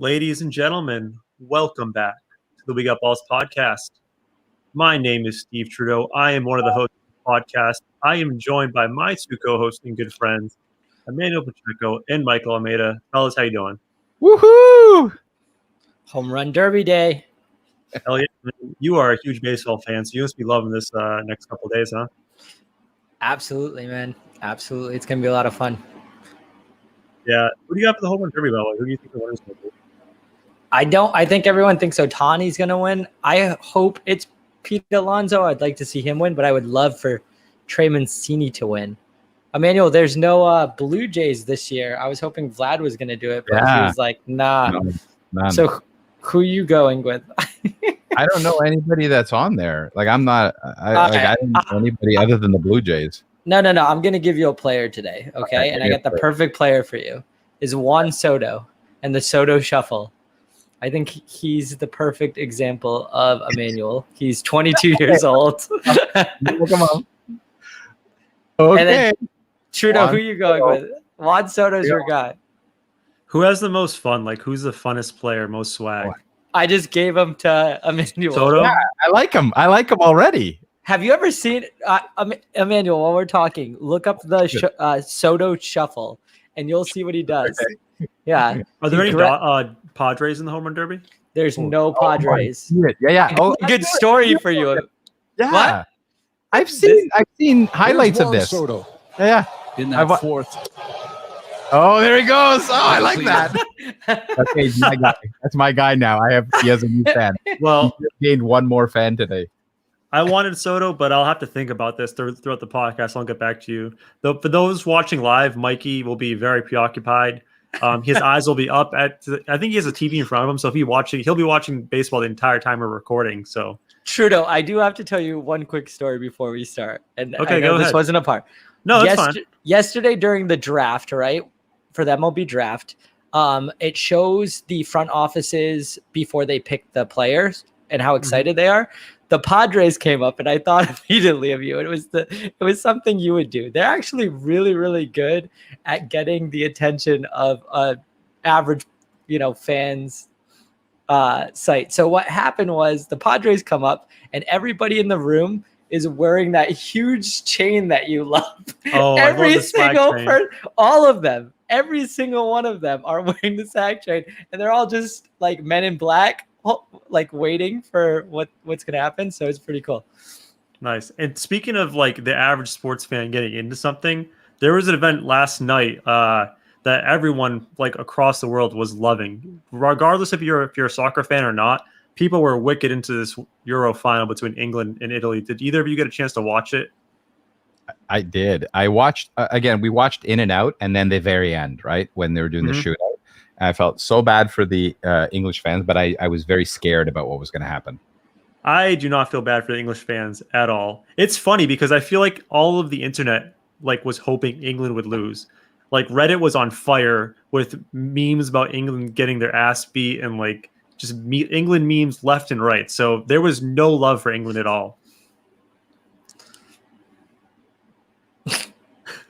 Ladies and gentlemen, welcome back to the We Got Balls podcast. My name is Steve Trudeau. I am one of the hosts of the podcast. I am joined by my two co-hosts and good friends, Emmanuel Pacheco and Michael Almeida. Fellas, how you doing? Woohoo! Home run derby day. Hell yeah. You are a huge baseball fan, so you must be loving this next couple of days, huh? Absolutely, man. Absolutely. It's going to be a lot of fun. Yeah. Who do you got for the home run derby, by the way? Who do you think the winner's going to be? I think everyone thinks Ohtani's going to win. I hope it's Pete Alonso. I'd like to see him win, but I would love for Trey Mancini to win. Emmanuel, there's no Blue Jays this year. I was hoping Vlad was going to do it, but he was like, nah. No, none. So who are you going with? I don't know anybody that's on there. Like I'm not. I don't know anybody other than the Blue Jays. No. I'm going to give you a player today, okay? And I got the perfect player for you. Is Juan Soto and the Soto Shuffle. I think he's the perfect example of Emmanuel. He's 22 years old. Come on. Okay. And then, Trudeau, Juan who are you going with? Juan Soto's your guy. Who has the most fun? Like, who's the funnest player, most swag? I just gave him to Emmanuel. Soto? Yeah, I like him. I like him already. Have you ever seen Emmanuel? While we're talking, look up the Soto Shuffle, and you'll see what he does. Okay. Yeah. Are there any Padres in the home run derby? There's no Padres. Yeah. Oh, Good story for you. yeah. What? I've seen highlights of this. Soto Yeah. in that fourth. Oh, there he goes. Oh, I like that. Okay, my guy. That's my guy now. He has a new fan. Well, He gained one more fan today. I wanted Soto, but I'll have to think about this throughout the podcast. I'll get back to you. Though, for those watching live, Mikey will be very preoccupied. His eyes will be up at. I think he has a TV in front of him, so if he'll be watching baseball the entire time we're recording. So, Trudeau, I do have to tell you one quick story before we start. And okay, I know go this ahead. wasn't a part. No, that's fine. Yesterday during the draft, right, for the MLB draft, it shows the front offices before they pick the players and how excited they are. The Padres came up, and I thought immediately of you. It was something you would do. They're actually really, really good at getting the attention of average, fans site. So what happened was the Padres come up, and everybody in the room is wearing that huge chain that you love. Oh, every single person, all of them, every single one of them are wearing the SAG chain, and they're all just like Men in Black, like waiting for what's gonna happen. So it's pretty cool. Nice. And speaking of like the average sports fan getting into something, there was an event last night that everyone like across the world was loving, regardless if you're a soccer fan or not. People were wicked into this Euro final between England and Italy. Did either of you get a chance to watch it? I did. I watched again. We watched in and out, and then the very end, right when they were doing the shootout. And I felt so bad for the English fans, but I was very scared about what was going to happen. I do not feel bad for the English fans at all. It's funny because I feel like all of the internet like was hoping England would lose. Like Reddit was on fire with memes about England getting their ass beat and like just England memes left and right. So there was no love for England at all.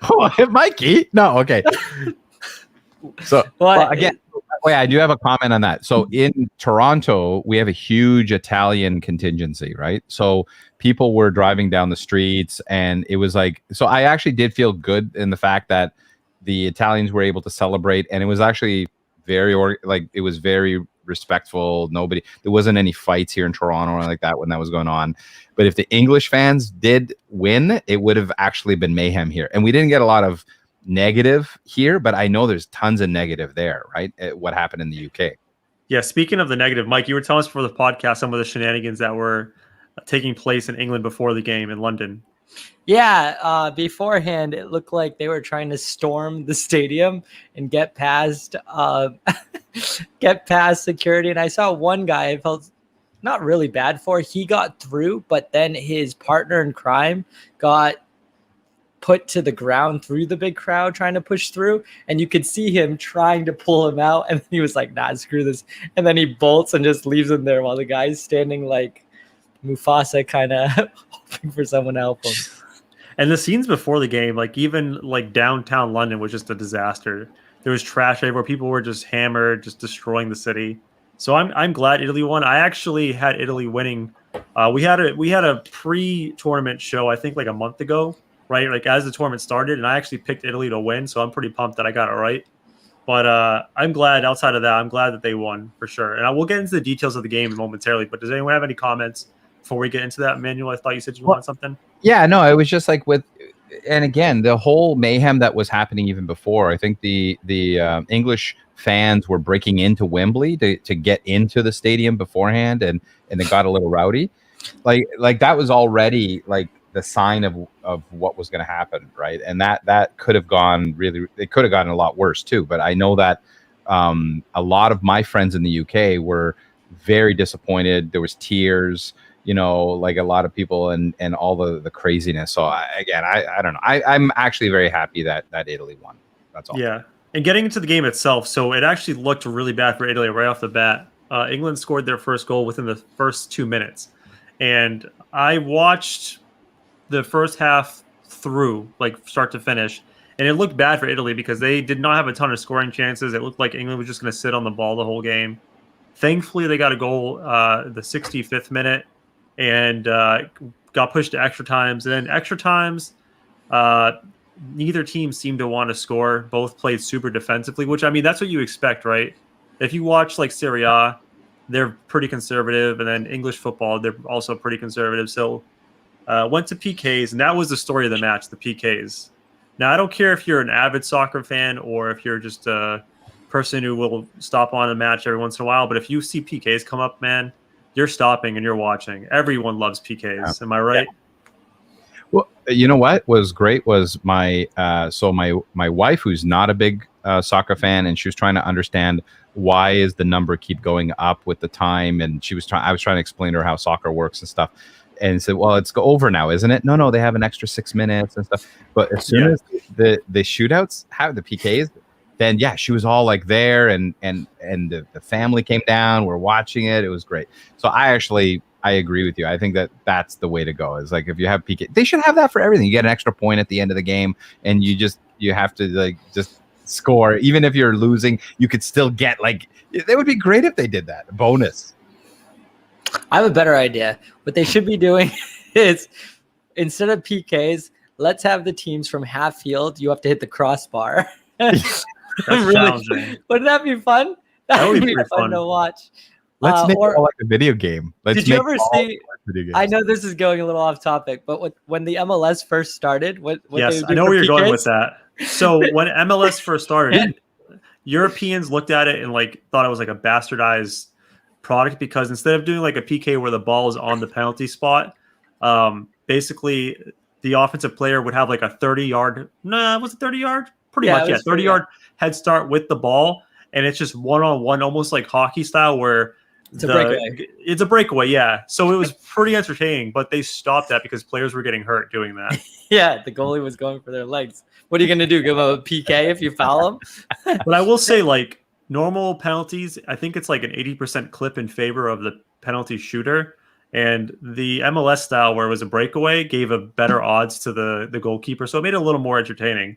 Oh, Mikey? No, okay. So again, I do have a comment on that. So in Toronto, we have a huge Italian contingency, right? So people were driving down the streets, and it was like, so I actually did feel good in the fact that the Italians were able to celebrate, and it was actually it was very respectful. There wasn't any fights here in Toronto or like that when that was going on. But if the English fans did win, it would have actually been mayhem here. And we didn't get a lot of negative here, but I know there's tons of negative there, right? What happened in the UK. Yeah, speaking of the negative, Mike, you were telling us before the podcast some of the shenanigans that were taking place in England before the game in London. Yeah, beforehand, it looked like they were trying to storm the stadium and get past security. And I saw one guy I felt not really bad for. He got through, but then his partner in crime got put to the ground through the big crowd trying to push through, and you could see him trying to pull him out, and he was like, nah, screw this, and then he bolts and just leaves him there while the guy's standing like Mufasa, kind of hoping for someone to help him. And the scenes before the game, like even like downtown London was just a disaster. There was trash everywhere. People were just hammered, just destroying the city. So I'm glad Italy won. I actually had Italy winning. We had a pre-tournament show, I think like a month ago, right? Like as the tournament started, and I actually picked Italy to win. So I'm pretty pumped that I got it right. But I'm glad. Outside of that, I'm glad that they won for sure. And I will get into the details of the game momentarily. But does anyone have any comments before we get into that, Manuel? I thought you said you wanted something. Yeah, no, it was just like and again, the whole mayhem that was happening even before. I think the English fans were breaking into Wembley to get into the stadium beforehand, and they got a little rowdy. Like that was already like the sign of what was going to happen, right? And that could have gone really. It could have gotten a lot worse too. But I know that a lot of my friends in the UK were very disappointed. There was tears. Like a lot of people and all the craziness. So I don't know. I'm actually very happy that Italy won. That's all. Yeah. And getting into the game itself, so it actually looked really bad for Italy right off the bat. England scored their first goal within the first 2 minutes. And I watched the first half through, like start to finish, and it looked bad for Italy because they did not have a ton of scoring chances. It looked like England was just going to sit on the ball the whole game. Thankfully, they got a goal the 65th minute and got pushed to extra times. And then extra times, neither team seemed to want to score. Both played super defensively, which, I mean, that's what you expect, right? If you watch like Serie A, they're pretty conservative. And then English football, they're also pretty conservative. So went to PKs, and that was the story of the match, the PKs. Now, I don't care if you're an avid soccer fan or if you're just a person who will stop on a match every once in a while, but if you see PKs come up, man, you're stopping and you're watching. Everyone loves PKs. Yeah. Am I right? Yeah. Well, you know what was great was my wife, who's not a big soccer fan, and she was trying to understand why is the number keep going up with the time, and I was trying to explain to her how soccer works and stuff. And said, well, it's over now, isn't it? No, they have an extra 6 minutes and stuff. But as soon as the shootouts have the PKs, then yeah, she was all like there, and the family came down. We're watching it. It was great. So I agree with you. I think that's the way to go. Is like if you have PK, they should have that for everything. You get an extra point at the end of the game, and you have to like just score. Even if you're losing, you could still get like. It would be great if they did that. A bonus. I have a better idea. What they should be doing is instead of PKs, let's have the teams from half field. You have to hit the crossbar. That's challenging. Wouldn't that be fun? That would be fun to watch. Let's make it all like a video game. Did you ever see? I know this is going a little off topic, but when the MLS first started, yes, I know where you're going with that. So when MLS first started, Europeans looked at it and like thought it was like a bastardized product because instead of doing like a PK where the ball is on the penalty spot, basically the offensive player would have like a 30-yard. Was it 30-yard? Pretty much, yeah. 30-yard head start with the ball, and it's just one-on-one, almost like hockey style, where it's a breakaway. It's a breakaway, yeah. So it was pretty entertaining, but they stopped that because players were getting hurt doing that. Yeah, the goalie was going for their legs. What are you going to do? Give them a PK if you foul them? But I will say, like, normal penalties, I think it's like an 80% clip in favor of the penalty shooter. And the MLS style, where it was a breakaway, gave a better odds to the goalkeeper. So it made it a little more entertaining.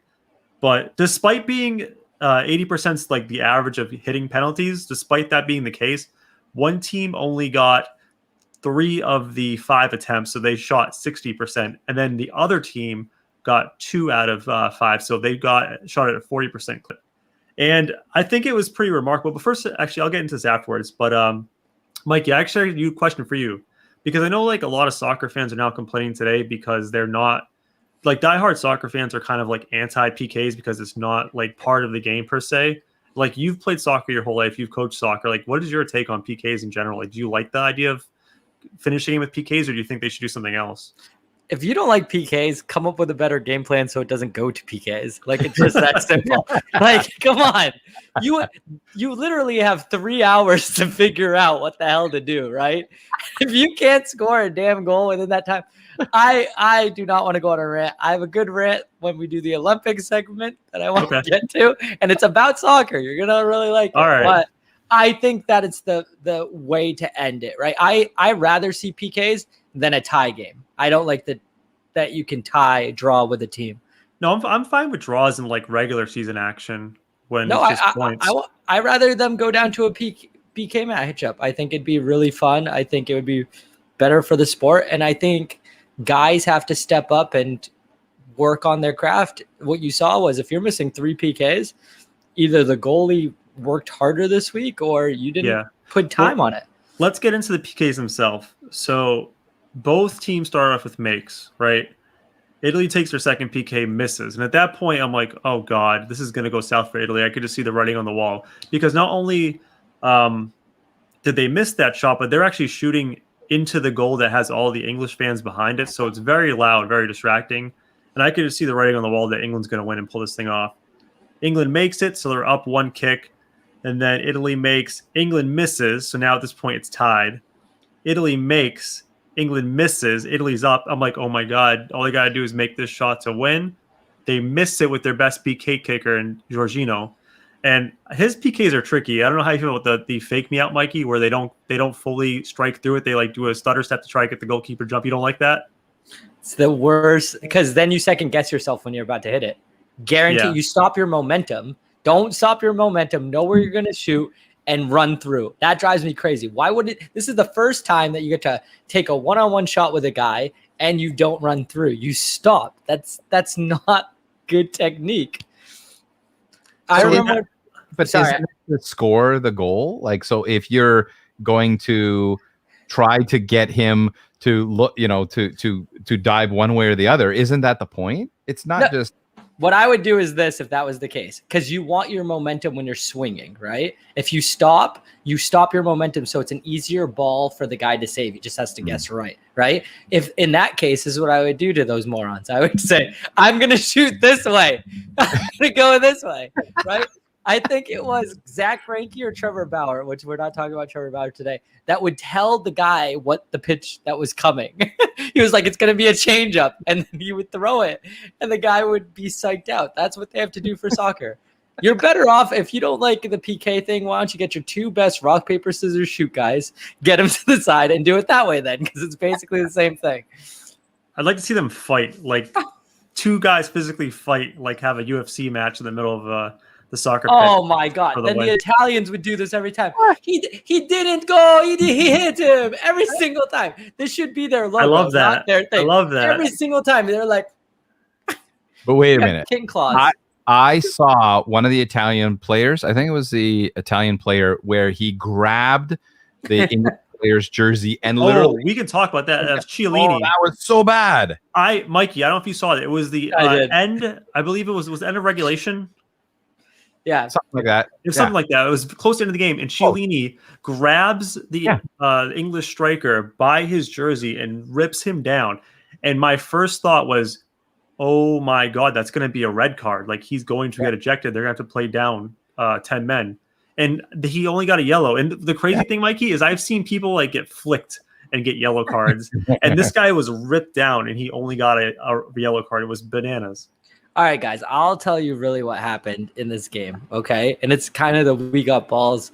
But despite being 80% is like the average of hitting penalties, despite that being the case, one team only got 3 of the 5 attempts. So they shot 60%. And then the other team got 2 out of 5. So they shot at a 40% clip. And I think it was pretty remarkable. But first, actually, I'll get into this afterwards. But Mikey, I actually have a question for you, because I know like a lot of soccer fans are now complaining today because they're not like diehard soccer fans are kind of like anti PKs because it's not like part of the game per se. Like you've played soccer your whole life, you've coached soccer. Like, what is your take on PKs in general? Like, do you like the idea of finishing with PKs, or do you think they should do something else? If you don't like PKs, come up with a better game plan so it doesn't go to PKs. Like, it's just that simple. Like, come on. You literally have 3 hours to figure out what the hell to do, right? If you can't score a damn goal within that time, I do not want to go on a rant. I have a good rant when we do the Olympics segment that I want to get to, and it's about soccer. You're going to really like it. All right. But I think that it's the way to end it, right? I rather see PKs than a tie game. I don't like that you can draw with a team. No, I'm fine with draws in like regular season action when No, it's just points. I rather them go down to a PK matchup. I think it'd be really fun. I think it would be better for the sport. And I think guys have to step up and work on their craft. What you saw was if you're missing 3 PKs, either the goalie worked harder this week or you didn't put time on it. Let's get into the PKs themselves. So both teams start off with makes, right? Italy takes their second PK, misses. And at that point, I'm like, oh, God, this is going to go south for Italy. I could just see the writing on the wall. Because not only did they miss that shot, but they're actually shooting into the goal that has all the English fans behind it. So it's very loud, very distracting. And I could just see the writing on the wall that England's going to win and pull this thing off. England makes it, so they're up 1 kick. And then Italy makes, England misses. So now at this point, it's tied. Italy makes, England misses, Italy's up. I'm like, oh my God, all they got to do is make this shot to win. They miss it with their best PK kicker in Jorginho. And his PKs are tricky. I don't know how you feel about the fake me out, Mikey, where they don't fully strike through it. They like do a stutter step to try to get the goalkeeper jump. You don't like that? It's the worst because then you second guess yourself when you're about to hit it. Guarantee you stop your momentum. Don't stop your momentum. Know where you're going to shoot and run through. That drives me crazy. Why would it? This is the first time that you get to take a one-on-one shot with a guy and you don't run through. You stop. That's not good technique. I remember. But isn't it to score the goal? Like, so if you're going to try to get him to look, to dive one way or the other, isn't that the point? It's not just. What I would do is this if that was the case, because you want your momentum when you're swinging, right? If you stop your momentum, so it's an easier ball for the guy to save. He just has to guess right? If in that case, this is what I would do to those morons. I would say, I'm going to shoot this way. I'm going to go this way, right? I think it was Zach Greinke or Trevor Bauer, which we're not talking about Trevor Bauer today, that would tell the guy what the pitch that was coming. He was like, it's going to be a changeup, and then he would throw it, and the guy would be psyched out. That's what they have to do for soccer. You're better off, if you don't like the PK thing, why don't you get your 2 best rock, paper, scissors, shoot guys, get them to the side, and do it that way then, because it's basically the same thing. I'd like to see them fight, like 2 guys physically fight, like have a UFC match in the middle of the soccer pitch. Oh my God! Then the Italians would do this every time. He didn't go. He hit him every single time. This should be their logo. I love that. Not their thing. I love that. Every single time they're like. But wait a minute. King claws. I saw one of the Italian players. I think it was the Italian player where he grabbed the English player's jersey and literally. We can talk about that. That's Chiellini. Oh, that was so bad. Mikey, I don't know if you saw it. It was the end. I believe it was the end of regulation. Yeah, something like that. It was something like that. It was close to the end of the game, and Chiellini grabs the English striker by his jersey and rips him down. And my first thought was, "Oh my God, that's going to be a red card. Like he's going to get ejected. They're going to have to play down 10 men." And he only got a yellow. And the crazy thing, Mikey, is I've seen people like get flicked and get yellow cards, and this guy was ripped down, and he only got a yellow card. It was bananas. All right, guys, I'll tell you really what happened in this game, okay? And it's kind of the We Got Balls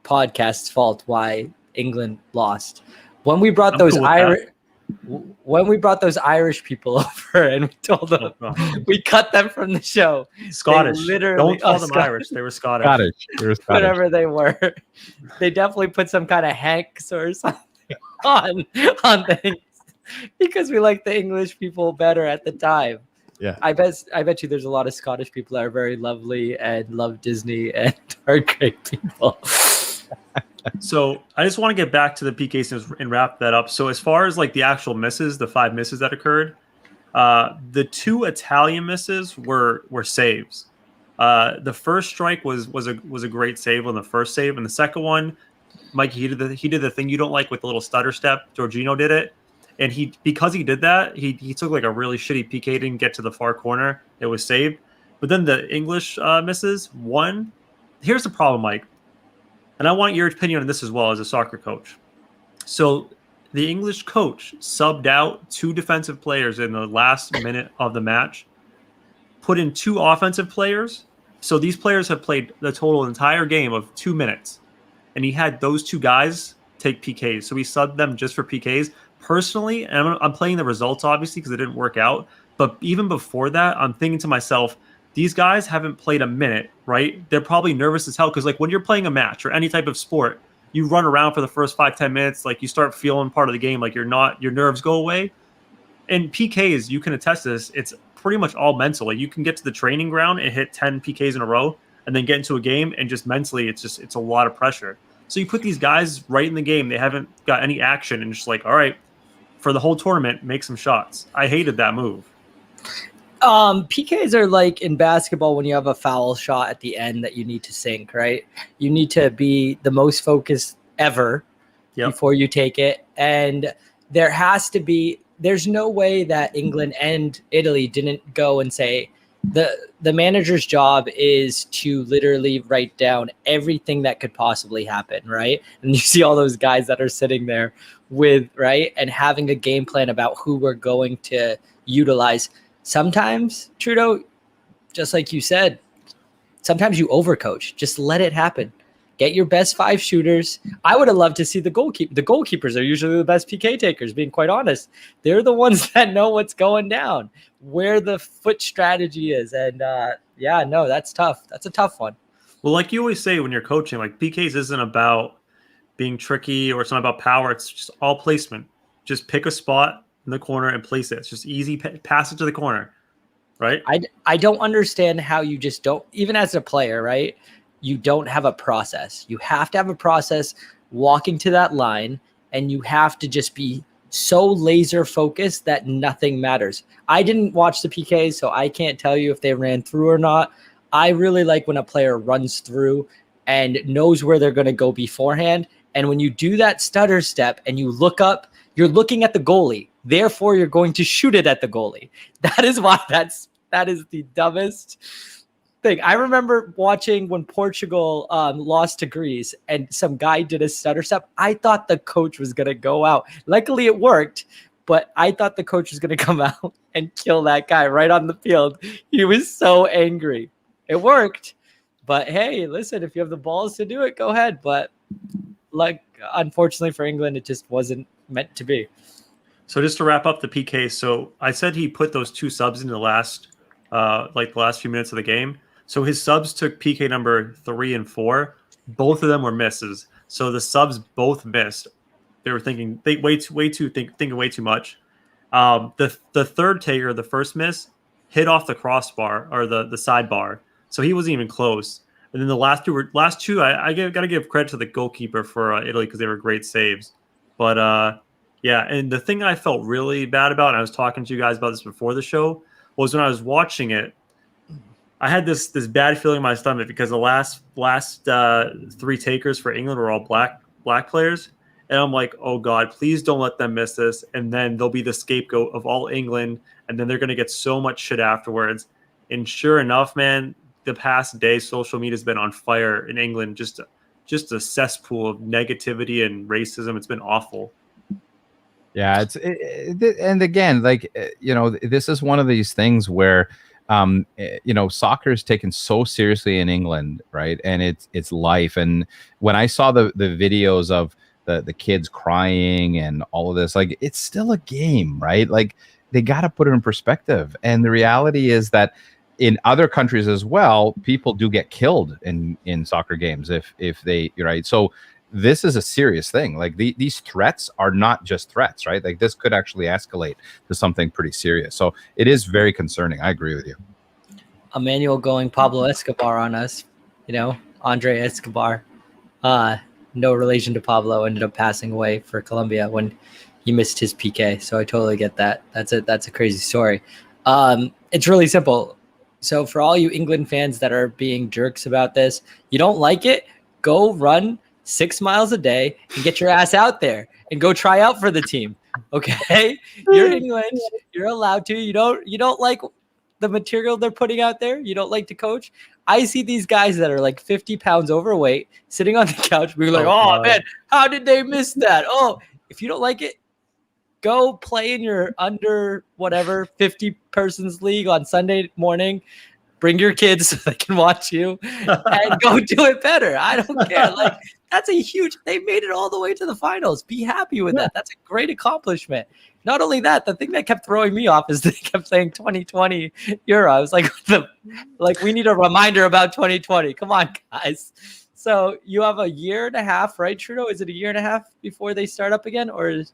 podcast's fault why England lost. When we brought those Irish people over and we told them we cut them from the show. Scottish. Don't call them Irish. They were Scottish. They were Scottish. Whatever they were. They definitely put some kind of Hanks or something on things because we liked the English people better at the time. Yeah, I bet you there's a lot of Scottish people that are very lovely and love Disney and are great people. So I just want to get back to the PKs and wrap that up. So as far as like the actual misses, the 5 misses that occurred, the 2 Italian misses were saves. The first strike was a great save on the first save, and the second one, Mikey, he did the thing you don't like with the little stutter step. Jorginho did it. And because he did that, he took like a really shitty PK, didn't get to the far corner. It was saved. But then the English misses, one. Here's the problem, Mike. And I want your opinion on this as well as a soccer coach. So the English coach subbed out 2 defensive players in the last minute of the match, put in 2 offensive players. So these players have played the total entire game of 2 minutes. And he had those 2 guys take PKs. So he subbed them just for PKs. Personally, and I'm playing the results, obviously, because it didn't work out. But even before that, I'm thinking to myself, these guys haven't played a minute, right? They're probably nervous as hell because like when you're playing a match or any type of sport, you run around for the first 5-10 minutes, like you start feeling part of the game, like your nerves go away. And PKs, you can attest to this, it's pretty much all mental. Like you can get to the training ground and hit 10 PKs in a row and then get into a game and just mentally it's a lot of pressure. So you put these guys right in the game, they haven't got any action and just like, all right, for the whole tournament, make some shots. I hated that move. PKs are like in basketball when you have a foul shot at the end that you need to sink, right? You need to be the most focused ever before you take it. And there's no way that England and Italy didn't go and say the manager's job is to literally write down everything that could possibly happen, right? And you see all those guys that are sitting there with, right, and having a game plan about who we're going to utilize. Sometimes, Trudeau, just like you said, sometimes you overcoach. Just let it happen. Get your best 5 shooters. I would have loved to see the goalkeeper. The goalkeepers are usually the best PK takers, being quite honest. They're the ones that know what's going down, where the foot strategy is. And that's tough. That's a tough one. Well, like you always say when you're coaching, like PKs isn't about being tricky or it's not about power. It's just all placement. Just pick a spot in the corner and place it. It's just easy. Pass it to the corner, right? I don't understand how you just don't, even as a player, right? You don't have a process. You have to have a process walking to that line, and you have to just be so laser focused that nothing matters. I didn't watch the PKs, so I can't tell you if they ran through or not. I really like when a player runs through and knows where they're going to go beforehand. And when you do that stutter step and you look up, you're looking at the goalie. Therefore, you're going to shoot it at the goalie. That is why that is the dumbest thing. I remember watching when Portugal lost to Greece and some guy did a stutter step. I thought the coach was going to go out. Luckily, it worked, but I thought the coach was going to come out and kill that guy right on the field. He was so angry. It worked, but hey, listen, if you have the balls to do it, go ahead. But like, unfortunately for England, it just wasn't meant to be. So just to wrap up the PK, so I said he put those 2 subs in the last few minutes of the game. So his subs took PK number 3 and 4. Both of them were misses. So the subs both missed. They were thinking thinking way too much. The third taker, the first miss, hit off the crossbar or the sidebar. So he wasn't even close. And then the last two, I got to give credit to the goalkeeper for Italy because they were great saves. But yeah, and the thing I felt really bad about, and I was talking to you guys about this before the show, was when I was watching it, I had this bad feeling in my stomach because the last 3 takers for England were all black players, and I'm like, oh God, please don't let them miss this, and then they'll be the scapegoat of all England, and then they're gonna get so much shit afterwards. And sure enough, man, the past day social media has been on fire in England, just a cesspool of negativity and racism. It's been awful. Yeah, and again, like this is one of these things where soccer is taken so seriously in England, right? And it's life. And when I saw the videos of the kids crying and all of this, like, it's still a game, right? Like, they got to put it in perspective. And the reality is that in other countries as well, people do get killed in soccer games if they, right? So this is a serious thing. Like, these threats are not just threats, right? Like, this could actually escalate to something pretty serious. So it is very concerning. I agree with you. Emmanuel going Pablo Escobar on us, Andre Escobar. No relation to Pablo, ended up passing away for Colombia when he missed his PK. So I totally get that. That's a crazy story. It's really simple. So for all you England fans that are being jerks about this, you don't like it, go run 6 miles a day and get your ass out there and go try out for the team. Okay? You're England. You're allowed to. You don't like the material they're putting out there. You don't like to coach. I see these guys that are like 50 pounds overweight sitting on the couch being like, oh man, how did they miss that? Oh, if you don't like it, go play in your under 50 persons league on Sunday morning. Bring your kids so they can watch you and go do it better. I don't care. Like, that's they made it all the way to the finals. Be happy with that. That's a great accomplishment. Not only that, the thing that kept throwing me off is they kept saying 2020 Euro. I was like, we need a reminder about 2020. Come on, guys. So you have a year and a half, right, Trudeau? Is it a year and a half before they start up again, or is?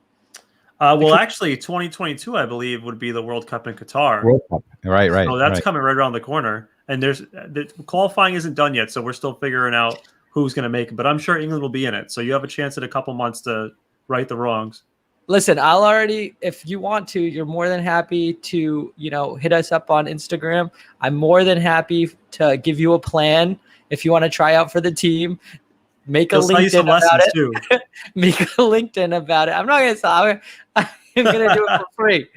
Well, actually, 2022, I believe, would be the World Cup in Qatar. World Cup. Right. So that's coming right around the corner, and the qualifying isn't done yet, so we're still figuring out who's going to make it. But I'm sure England will be in it, so you have a chance in a couple months to right the wrongs. Listen, if you want to, you're more than happy to, hit us up on Instagram. I'm more than happy to give you a plan if you want to try out for the team. Make a LinkedIn about it. Too. Make a LinkedIn about it. I'm not going to say I'm going to do it for free.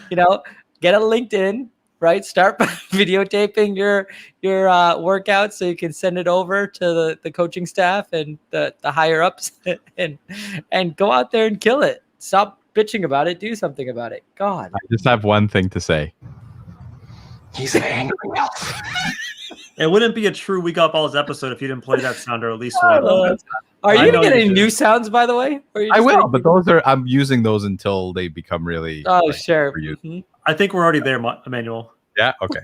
Get a LinkedIn, right? Start videotaping your workouts so you can send it over to the coaching staff and the higher ups and go out there and kill it. Stop bitching about it. Do something about it. God. I just have one thing to say. He's an angry elf. It wouldn't be a true We Got Balls episode if you didn't play that sound or at least one. Are you going to get any new sounds, by the way? I will, but I'm using those until they become really. Oh, sure. Mm-hmm. I think we're already there, Emmanuel. Yeah. Okay.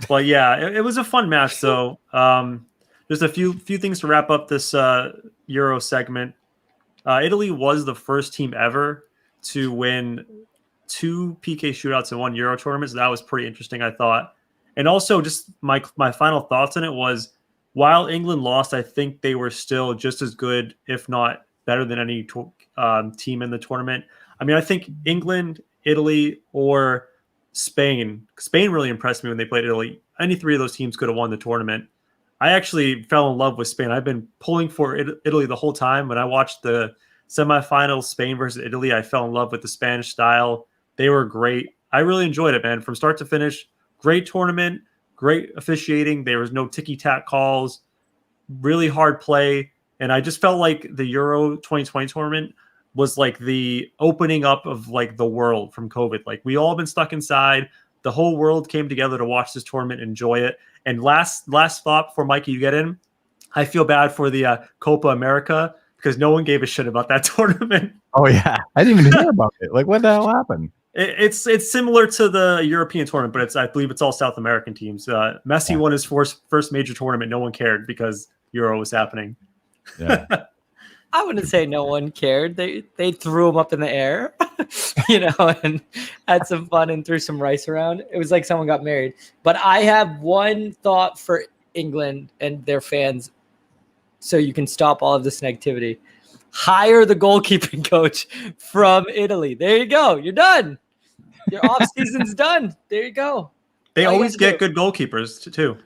Well, yeah, it was a fun match. So just a few things to wrap up this Euro segment. Italy was the first team ever to win 2 PK shootouts in one Euro tournament. So that was pretty interesting, I thought. And also just my final thoughts on it was, while England lost, I think they were still just as good, if not better than any team in the tournament. I mean, I think England, Italy, or Spain really impressed me when they played Italy. Any 3 of those teams could have won the tournament. I actually fell in love with Spain. I've been pulling for Italy the whole time. When I watched the semifinals, Spain versus Italy, I fell in love with the Spanish style. They were great. I really enjoyed it, man. From start to finish, great tournament, great officiating. There was no ticky-tack calls, really hard play. And I just felt like the Euro 2020 tournament was like the opening up of like the world from COVID. Like we all been stuck inside. The whole world came together to watch this tournament, enjoy it. And last thought before Mikey, you get in, I feel bad for the Copa America because no one gave a shit about that tournament. Oh yeah, I didn't even hear about it. Like what the hell happened? It's similar to the European tournament, but I believe it's all South American teams. Messi won his first major tournament. No one cared because Euro was happening. Yeah. I wouldn't say no one cared. They threw him up in the air, and had some fun and threw some rice around. It was like someone got married. But I have one thought for England and their fans so you can stop all of this negativity. Hire the goalkeeping coach from Italy. There you go. You're done. Your off season's done. There you go. They always get good goalkeepers too.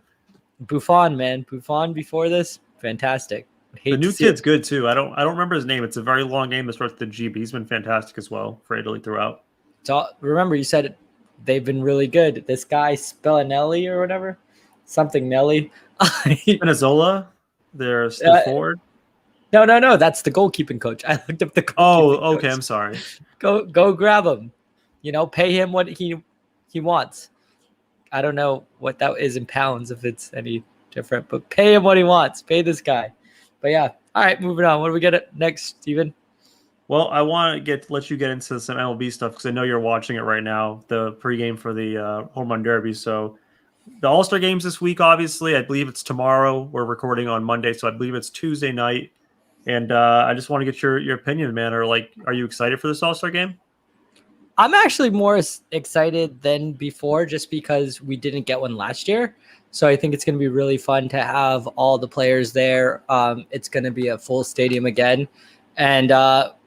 Buffon, man. Buffon before this, fantastic. The new kid's good too. I don't remember his name. It's a very long name that starts with the G, but he's been fantastic as well for Italy throughout. So remember, you said they've been really good. This guy Spinelli or whatever, something Nelly. Spinazzola, they're still forward. No. That's the goalkeeping coach. I looked up the goalkeeping coach. Okay. Coach. I'm sorry. Go grab him. Pay him what he wants. I don't know what that is in pounds if it's any different, but pay him what he wants. Pay this guy. But yeah, all right, moving on. What do we get next, Steven? Well, I want to let you get into some MLB stuff because I know you're watching it right now, the pregame for the Home Run Derby. So the All-Star games this week, obviously, I believe it's tomorrow. We're recording on Monday, so I believe it's Tuesday night. And I just want to get your opinion, man. Are you excited for this All-Star game? I'm actually more excited than before just because we didn't get one last year. So I think it's going to be really fun to have all the players there. It's going to be a full stadium again. And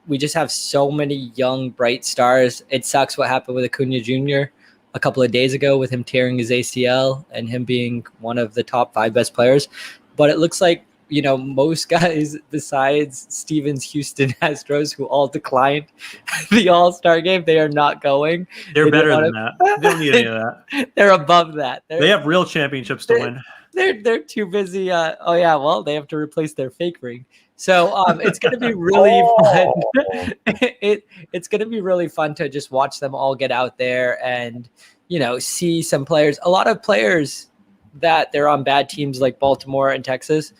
we just have so many young, bright stars. It sucks what happened with Acuna Jr. a couple of days ago with him tearing his ACL and him being one of the top 5 best players. But it looks like, most guys besides Steven's Houston Astros, who all declined the All-Star game, they are not going. They're better than that. They don't need any of that. They're above that. They have real championships to win. They're too busy. They have to replace their fake ring. So it's going to be really fun. It's going to be really fun to just watch them all get out there and, see some players. A lot of players that they're on bad teams like Baltimore and Texas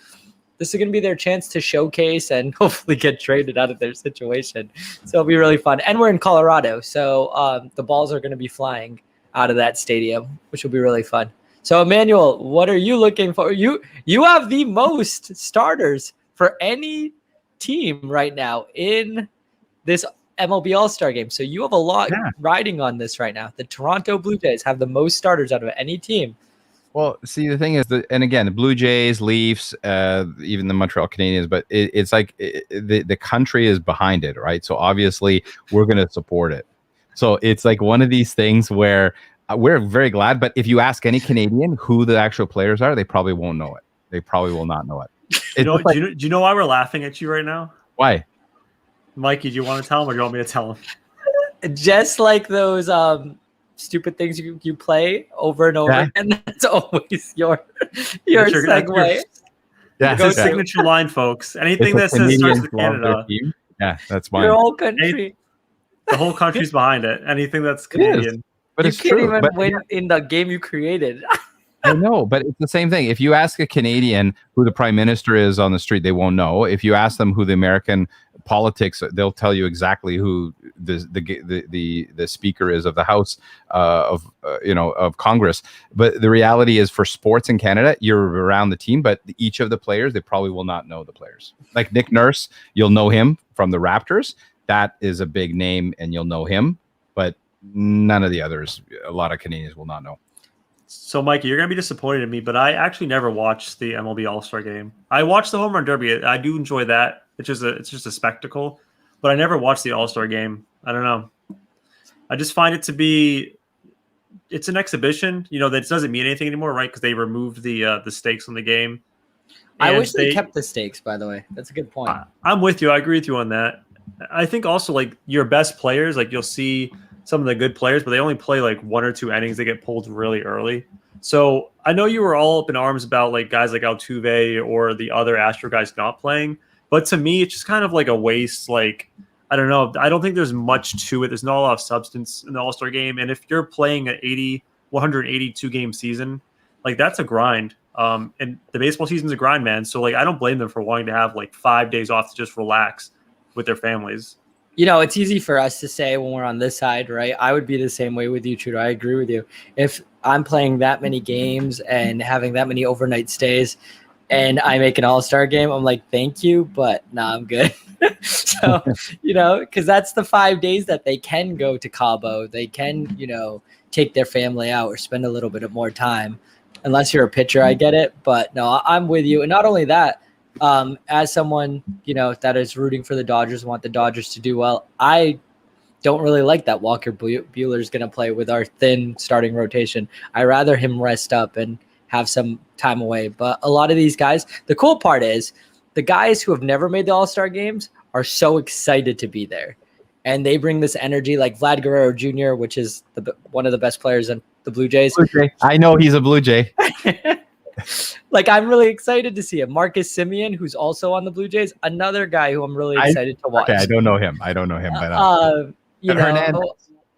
this is going to be their chance to showcase and hopefully get traded out of their situation. So it'll be really fun. And we're in Colorado, so the balls are going to be flying out of that stadium, which will be really fun. So Emmanuel, what are you looking for? You have the most starters for any team right now in this MLB All-Star game. So you have a lot riding on this right now. The Toronto Blue Jays have the most starters out of any team. Well, see, the thing is and again, the Blue Jays, Leafs, even the Montreal Canadiens, but it's like the country is behind it, right? So obviously we're going to support it. So it's like one of these things where we're very glad, but if you ask any Canadian who the actual players are, they probably won't know it. They probably will not know it. Do you know why we're laughing at you right now? Why? Mikey, do you want to tell him or do you want me to tell him? Just like those stupid things you play over and over again. That's always your segue. It's a signature line, folks. Anything that says starts with Canada. Yeah, that's mine. Your whole country. The whole country's behind it. Anything that's Canadian. But you it's can't true. even win in the game you created. I know, but it's the same thing. If you ask a Canadian who the prime minister is on the street, they won't know. If you ask them who the American politics, they'll tell you exactly who the speaker is of the House of Congress. But the reality is, for sports in Canada, you're around the team, but each of the players, they probably will not know the players. Like Nick Nurse, you'll know him from the Raptors. That is a big name, and you'll know him. But none of the others, a lot of Canadians will not know. So, Mikey, you're going to be disappointed in me, but I actually never watched the MLB All-Star Game. I watched the Home Run Derby. I do enjoy that. It's just a spectacle, but I never watched the All-Star Game. I don't know. I just find it to be – it's an exhibition. That doesn't mean anything anymore, right? Because they removed the stakes on the game. I wish they kept the stakes, by the way. That's a good point. I'm with you. I agree with you on that. I think also, like, your best players, like, you'll see – some of the good players, but they only play like 1 or 2 innings. They get pulled really early. So I know you were all up in arms about like guys like Altuve or the other Astro guys not playing, but to me, it's just kind of like a waste. Like, I don't know. I don't think there's much to it. There's not a lot of substance in the All-Star game. And if you're playing an 182 game season, like that's a grind. And the baseball season's a grind, man. So like, I don't blame them for wanting to have like 5 days off to just relax with their families. It's easy for us to say when we're on this side, right? I would be the same way with you, Trudeau. I agree with you. If I'm playing that many games and having that many overnight stays and I make an all-star game, I'm like, thank you, but nah, I'm good. So, because that's the 5 days that they can go to Cabo. They can, take their family out or spend a little bit of more time. Unless you're a pitcher, I get it. But no, I'm with you. And not only that, as someone, that is rooting for the Dodgers, want the Dodgers to do well, I don't really like that Walker Buehler is going to play with our thin starting rotation. I rather him rest up and have some time away. But a lot of these guys, the cool part is the guys who have never made the All-Star games are so excited to be there. And they bring this energy, like Vlad Guerrero Jr., which is one of the best players in the Blue Jays. I know he's a Blue Jay. Like, I'm really excited to see him. Marcus Semien, who's also on the Blue Jays, another guy who I'm really excited to watch. Okay, I don't know him, but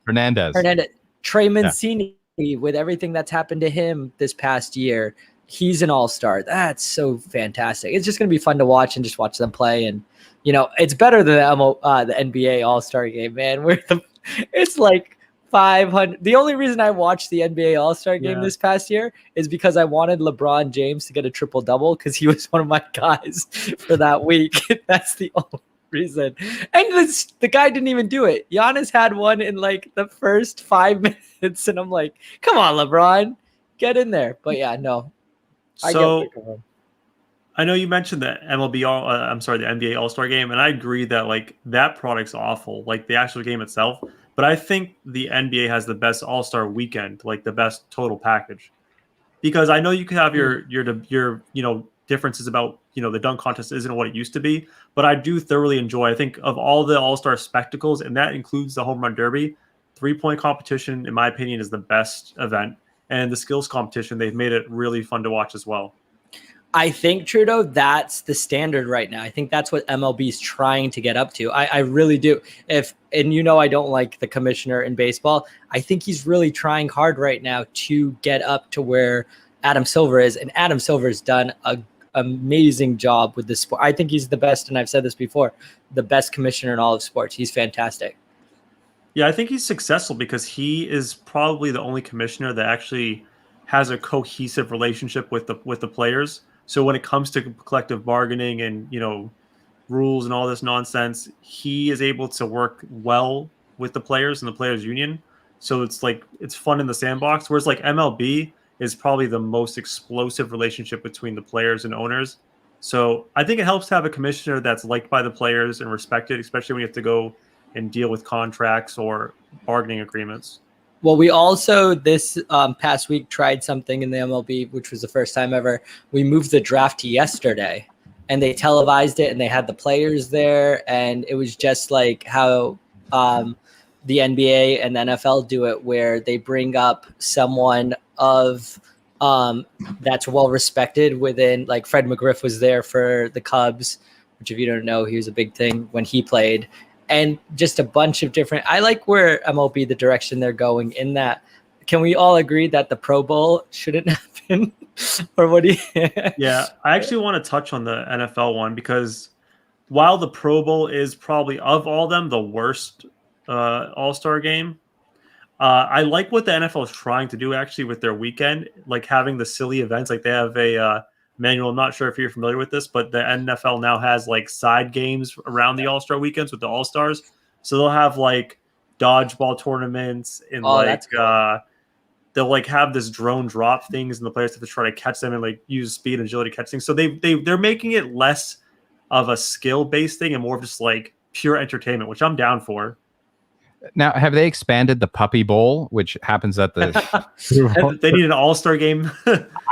Hernandez. Trey Mancini, with everything that's happened to him this past year, he's an all-star. That's so fantastic. It's just going to be fun to watch and just watch them play. And, it's better than the NBA All-Star game, man. It's like 500. The only reason I watched the NBA All-Star game this past year is because I wanted LeBron James to get a triple-double because he was one of my guys for that week. That's the only reason. And the guy didn't even do it. Giannis had one in like the first 5 minutes, and I'm like, come on, LeBron, get in there. But yeah, no. I know you mentioned the the NBA All-Star game, and I agree that like that product's awful, like the actual game itself. But I think the NBA has the best All-Star weekend, like the best total package. Because I know you can have your differences about, the dunk contest isn't what it used to be, but I do thoroughly enjoy, I think, of all the All-Star spectacles, and that includes the Home Run Derby, 3-point competition, in my opinion, is the best event. And the skills competition, they've made it really fun to watch as well. I think, Trudeau, that's the standard right now. I think that's what MLB is trying to get up to. I really do. I don't like the commissioner in baseball. I think he's really trying hard right now to get up to where Adam Silver is. And Adam Silver has done amazing job with this sport. I think he's the best, and I've said this before, the best commissioner in all of sports. He's fantastic. Yeah, I think he's successful because he is probably the only commissioner that actually has a cohesive relationship with the players. So when it comes to collective bargaining and rules and all this nonsense, he is able to work well with the players and the players union. So it's fun in the sandbox. Whereas like MLB is probably the most explosive relationship between the players and owners. So I think it helps to have a commissioner that's liked by the players and respected, especially when you have to go and deal with contracts or bargaining agreements. Well, we also this past week tried something in the MLB, which was the first time ever. We moved the draft to yesterday, and they televised it, and they had the players there, and it was just like how the NBA and the NFL do it, where they bring up someone of that's well respected within. Like Fred McGriff was there for the Cubs, which if you don't know, he was a big thing when he played. And just a bunch of different. I like where MLB, the direction they're going in that. Can we all agree that the Pro Bowl shouldn't happen? Or what do you? Yeah, I actually want to touch on the NFL one because while the Pro Bowl is probably of all them the worst All-Star game, I like what the NFL is trying to do actually with their weekend, like having the silly events. Like they have a manual. I'm not sure if you're familiar with this, but the NFL now has like side games around the All-Star weekends with the All-Stars. So they'll have like dodgeball tournaments and cool. They'll like have this drone drop things and the players have to try to catch them and like use speed and agility to catch things. So they're making it less of a skill-based thing and more of just like pure entertainment, which I'm down for. Now, have they expanded the Puppy Bowl, which happens at the... They need an all-star game.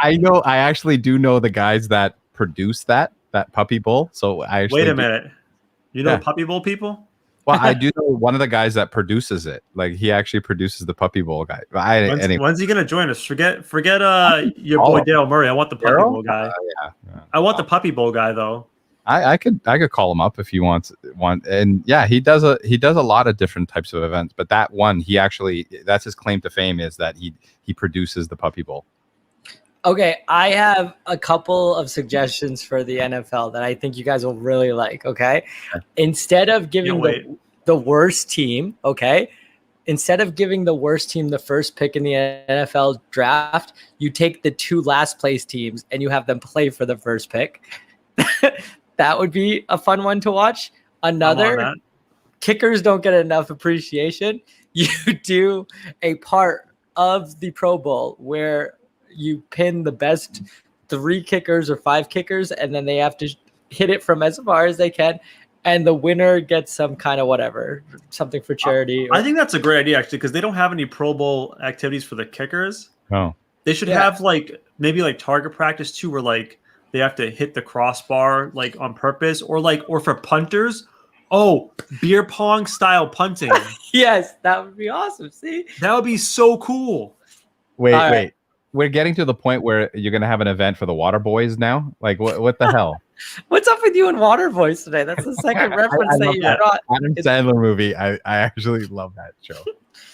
I know. I actually do know the guys that produce that Puppy Bowl. So I actually wait a minute. You know Puppy Bowl people? Well, I do know one of the guys that produces it. Like he actually produces the Puppy Bowl guy. When's he gonna join us? Forget your boy Dale Murray. I want the Puppy Bowl guy. Yeah. I want the Puppy Bowl guy though. I could call him up if you want, and yeah, he does a lot of different types of events, but that one that's his claim to fame is that he produces the Puppy Bowl. Okay, I have a couple of suggestions for the NFL that I think you guys will really like. Okay, instead of giving the worst team, instead of giving the worst team the first pick in the NFL draft, you take the two last place teams and you have them play for the first pick. That would be a fun one to watch. Another, kickers don't get enough appreciation. You do a part of the Pro Bowl where you pin the best 3 kickers or 5 kickers, and then they have to hit it from as far as they can. And the winner gets some kind of whatever, something for charity. I think that's a great idea, actually, because they don't have any Pro Bowl activities for the kickers. Oh. They should have maybe target practice too, where they have to hit the crossbar on purpose, or for punters. Oh, beer pong style punting. Yes, that would be awesome. See, that would be so cool. Wait. We're getting to the point where you're going to have an event for the Water Boys now? Like, what the hell? What's up with you and Water Boys today? That's the second reference that you brought. Adam Sandler movie. I actually love that show.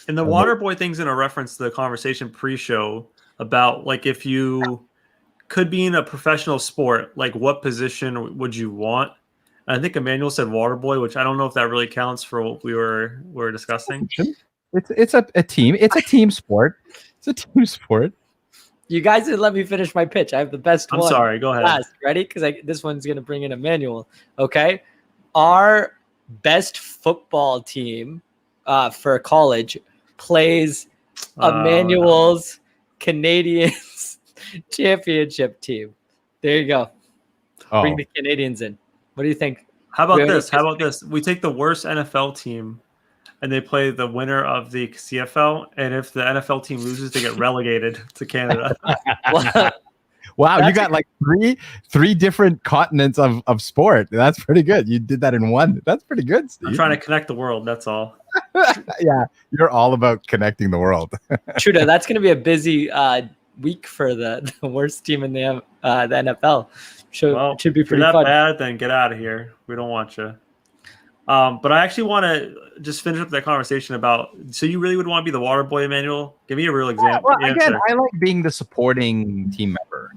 And the Water Boy thing's in a reference to the conversation pre-show about if you could be in a professional sport, what position would you want? And I think Emmanuel said Water Boy, which I don't know if that really counts for what we were discussing. It's a team. It's a team sport. It's a team sport. You guys didn't let me finish my pitch. I have the best one. I'm sorry. Go ahead. Ready? Because this one's going to bring in Emmanuel. Okay. Our best football team for college plays Emmanuel's Canadians championship team. There you go. Bring the Canadians in. What do you think? How about this? We take the worst NFL team and they play the winner of the CFL. And if the NFL team loses, they get relegated to Canada. Wow, you got three different continents of sport. That's pretty good. You did that in one. That's pretty good, Steve. I'm trying to connect the world. That's all. Yeah, you're all about connecting the world. Trudeau, that's going to be a busy week for the worst team in the NFL. Should be pretty fun. If you're that bad, then get out of here. We don't want you. But I actually want to just finish up that conversation about. So you really would want to be the Water Boy, Emmanuel? Give me a real example. Well, again, I like being the supporting team member.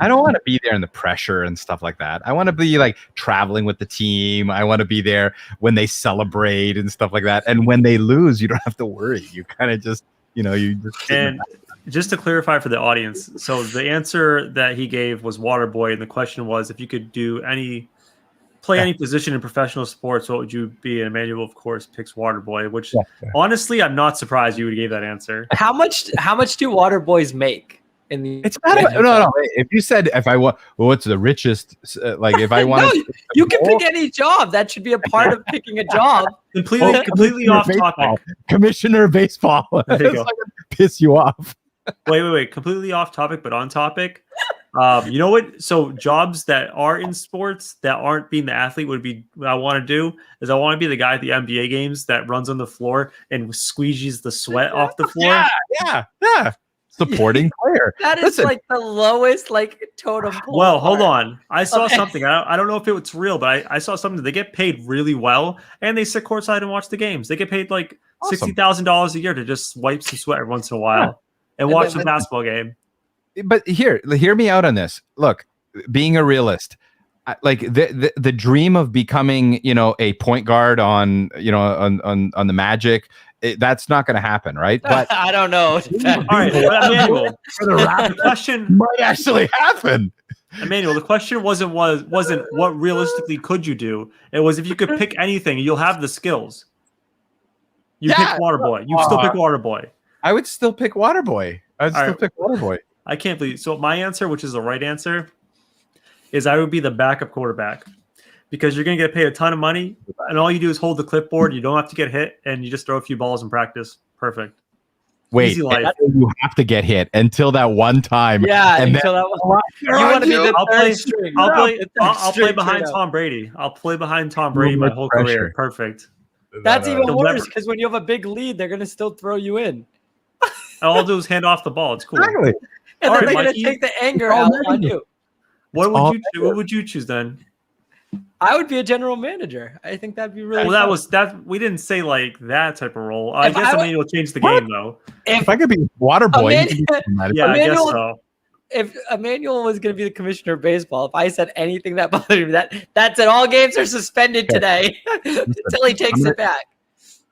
I don't want to be there in the pressure and stuff like that. I want to be like traveling with the team. I want to be there when they celebrate and stuff like that. And when they lose, you don't have to worry. You kind of just, you just. And just to clarify for the audience, so the answer that he gave was water boy, and the question was if you could play any position in professional sports, what would you be? And Emmanuel, of course, picks water boy, which honestly, I'm not surprised you would give that answer. How much do water boys make? It's not no. If you said what's the richest? If I want, you can pick any job. That should be a part of picking a job. Completely off topic. Commissioner of baseball. It's not gonna piss you off. Wait. Completely off topic, but on topic. You know what? So jobs that are in sports that aren't being the athlete would be what I want to do is I want to be the guy at the NBA games that runs on the floor and squeezes the sweat off the floor. Yeah. Supporting player. That is like the lowest totem pole. Well, hold on. I saw something. I don't know if it's real, but I saw something. They get paid really well, and they sit courtside and watch the games. They get paid like $60,000 a year to just wipe some sweat every once in a while and watch the basketball game. But hear me out on this. Look, being a realist, like the dream of becoming, a point guard on the Magic. That's not going to happen, right? But I don't know. All right, Emmanuel, the question might actually happen. Emmanuel, the question wasn't what realistically could you do. It was if you could pick anything, you'll have the skills. You pick Waterboy. You still pick Waterboy. I would still pick Waterboy. Pick Waterboy. I can't believe. So my answer, which is the right answer, is I would be the backup quarterback. Because you're going to get paid a ton of money, and all you do is hold the clipboard. You don't have to get hit, and you just throw a few balls in practice. Perfect. Wait, you have to get hit until that one time. Yeah, until that one. You want to be the third string. I'll play behind Tom Brady. I'll play behind Tom Brady my whole career. Perfect. That's even worse because when you have a big lead, they're going to still throw you in. All I'll do is hand off the ball. It's cool. Exactly. And then they're going to take the anger out on you. What would you choose then? I would be a general manager. I think that'd be really. Well, that we didn't say like that type of role. I guess Emmanuel changed the game though. If I could be Waterboy, I guess so. If Emmanuel was going to be the commissioner of baseball, if I said anything that bothered me, that's it. All games are suspended today until he takes it back.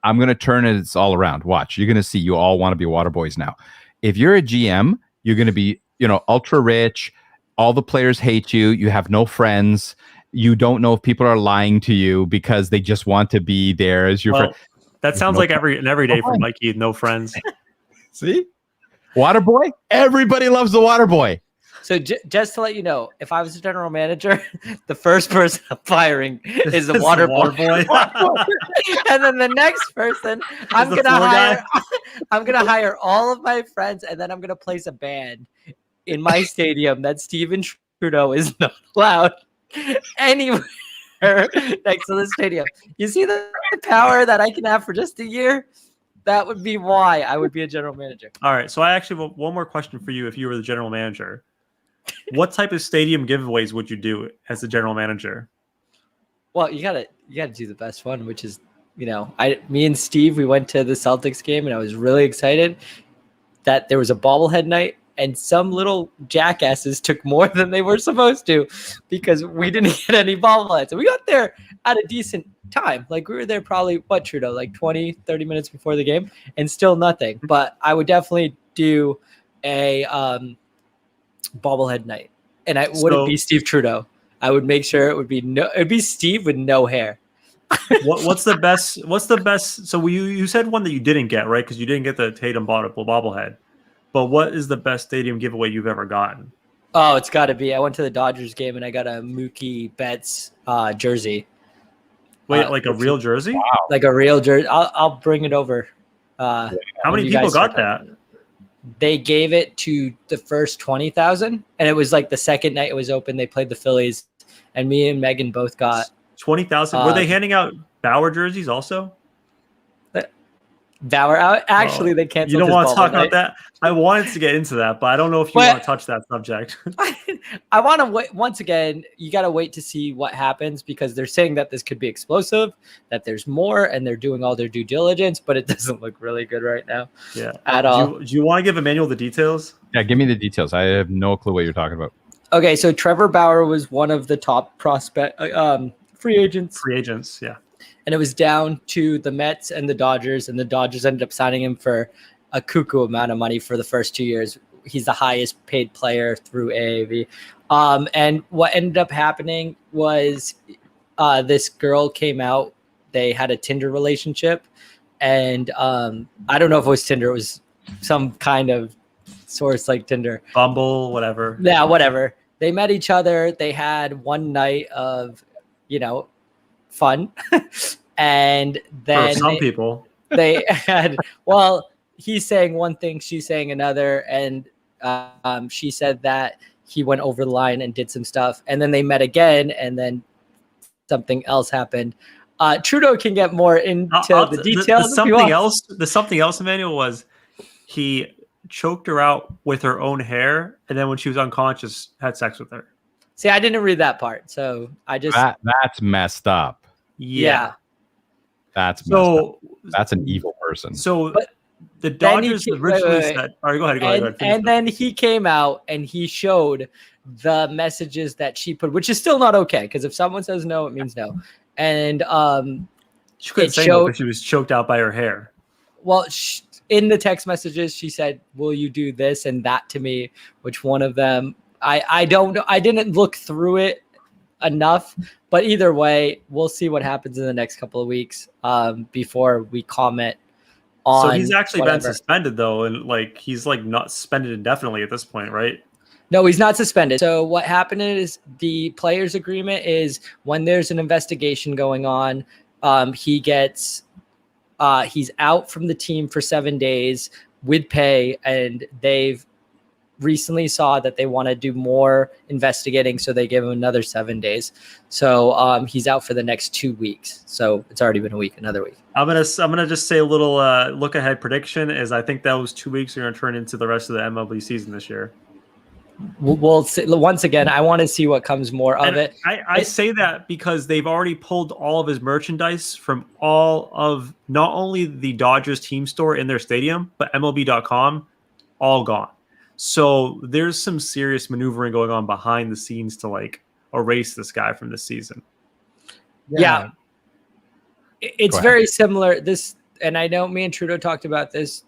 I'm going to turn it all around. Watch. You're going to see you all want to be water boys now. If you're a GM, you're going to be, ultra rich. All the players hate you. You have no friends. You don't know if people are lying to you because they just want to be there as your friend. That sounds like every day for Mikey. No friends. See? Water boy? Everybody loves the water boy. So just to let you know, if I was a general manager, the first person I'm firing is the water boy. And then the next person, I'm gonna hire all of my friends, and then I'm gonna place a band in my stadium that Steven Trudeau is not allowed anywhere next to the stadium. You see the power that I can have for just a year? That would be why I would be a general manager. All right. So I actually have one more question for you if you were the general manager. What type of stadium giveaways would you do as the general manager? Well, you gotta do the best one, which is, me and Steve, we went to the Celtics game and I was really excited that there was a bobblehead night and some little jackasses took more than they were supposed to because we didn't get any bobbleheads. And we got there at a decent time. Like we were there probably, Trudeau, like 20, 30 minutes before the game and still nothing. But I would definitely do a bobblehead night. And I wouldn't be Steve Trudeau. I would make sure it'd be Steve with no hair. What's the best? So you said one that you didn't get, right? Because you didn't get the Tatum bobblehead. But what is the best stadium giveaway you've ever gotten? Oh, it's got to be. I went to the Dodgers game and I got a Mookie Betts jersey. Wait, like a real jersey? Wow. Like a real jersey. I'll bring it over. How many people got that? They gave it to the first 20,000, and it was like the second night it was open. They played the Phillies, and me and Megan both got 20,000. Were they handing out Bauer jerseys also? Bauer out. Actually, they canceled. You don't want to talk about that. I wanted to get into that, but I don't know if you want to touch that subject. I want to wait. Once again, you got to wait to see what happens because they're saying that this could be explosive, that there's more, and they're doing all their due diligence, but it doesn't look really good right now. Yeah, at all. Do you want to give Emmanuel the details? Yeah, give me the details. I have no clue what you're talking about. Okay, so Trevor Bauer was one of the top free agents. Free agents, yeah. And it was down to the Mets and the Dodgers, and the Dodgers ended up signing him for a cuckoo amount of money for the first 2 years. He's the highest paid player through AAV. And what ended up happening was this girl came out. They had a Tinder relationship, and I don't know if it was Tinder. It was some kind of source like Tinder. Bumble, whatever. Yeah, whatever. They met each other. They had one night of, fun. And then for some people, they had, well, he's saying one thing, she's saying another. And she said that he went over the line and did some stuff. And then they met again, and then something else happened. Trudeau can get more into the details. The something else, Emmanuel, was he choked her out with her own hair, and then when she was unconscious, had sex with her. See, I didn't read that part, so I just that's messed up. Yeah. That's an evil person. So but the Dodgers originally said, all right, go ahead. And then he came out and he showed the messages that she put, which is still not okay, because if someone says no, it means no. And she couldn't say no because she was choked out by her hair. Well, in the text messages, she said, "Will you do this and that to me?" Which one of them? I don't know. I didn't look through it enough, but either way, we'll see what happens in the next couple of weeks before we comment on. So he's actually been suspended though, and he's not suspended indefinitely at this point, right? No, he's not suspended. So what happened is the players' agreement is when there's an investigation going on, he's out from the team for 7 days with pay, and they've recently saw that they want to do more investigating, so they give him another 7 days. So he's out for the next 2 weeks. So it's already been a week, another week. I'm gonna just say a little look ahead prediction is I think those 2 weeks are gonna turn into the rest of the MLB season this year. We'll see. Once again, I want to see what comes more of it. I say that because they've already pulled all of his merchandise from all of not only the Dodgers team store in their stadium, but MLB.com, all gone. So there's some serious maneuvering going on behind the scenes to erase this guy from the season. Yeah. It's very similar. And I know me and Trudeau talked about this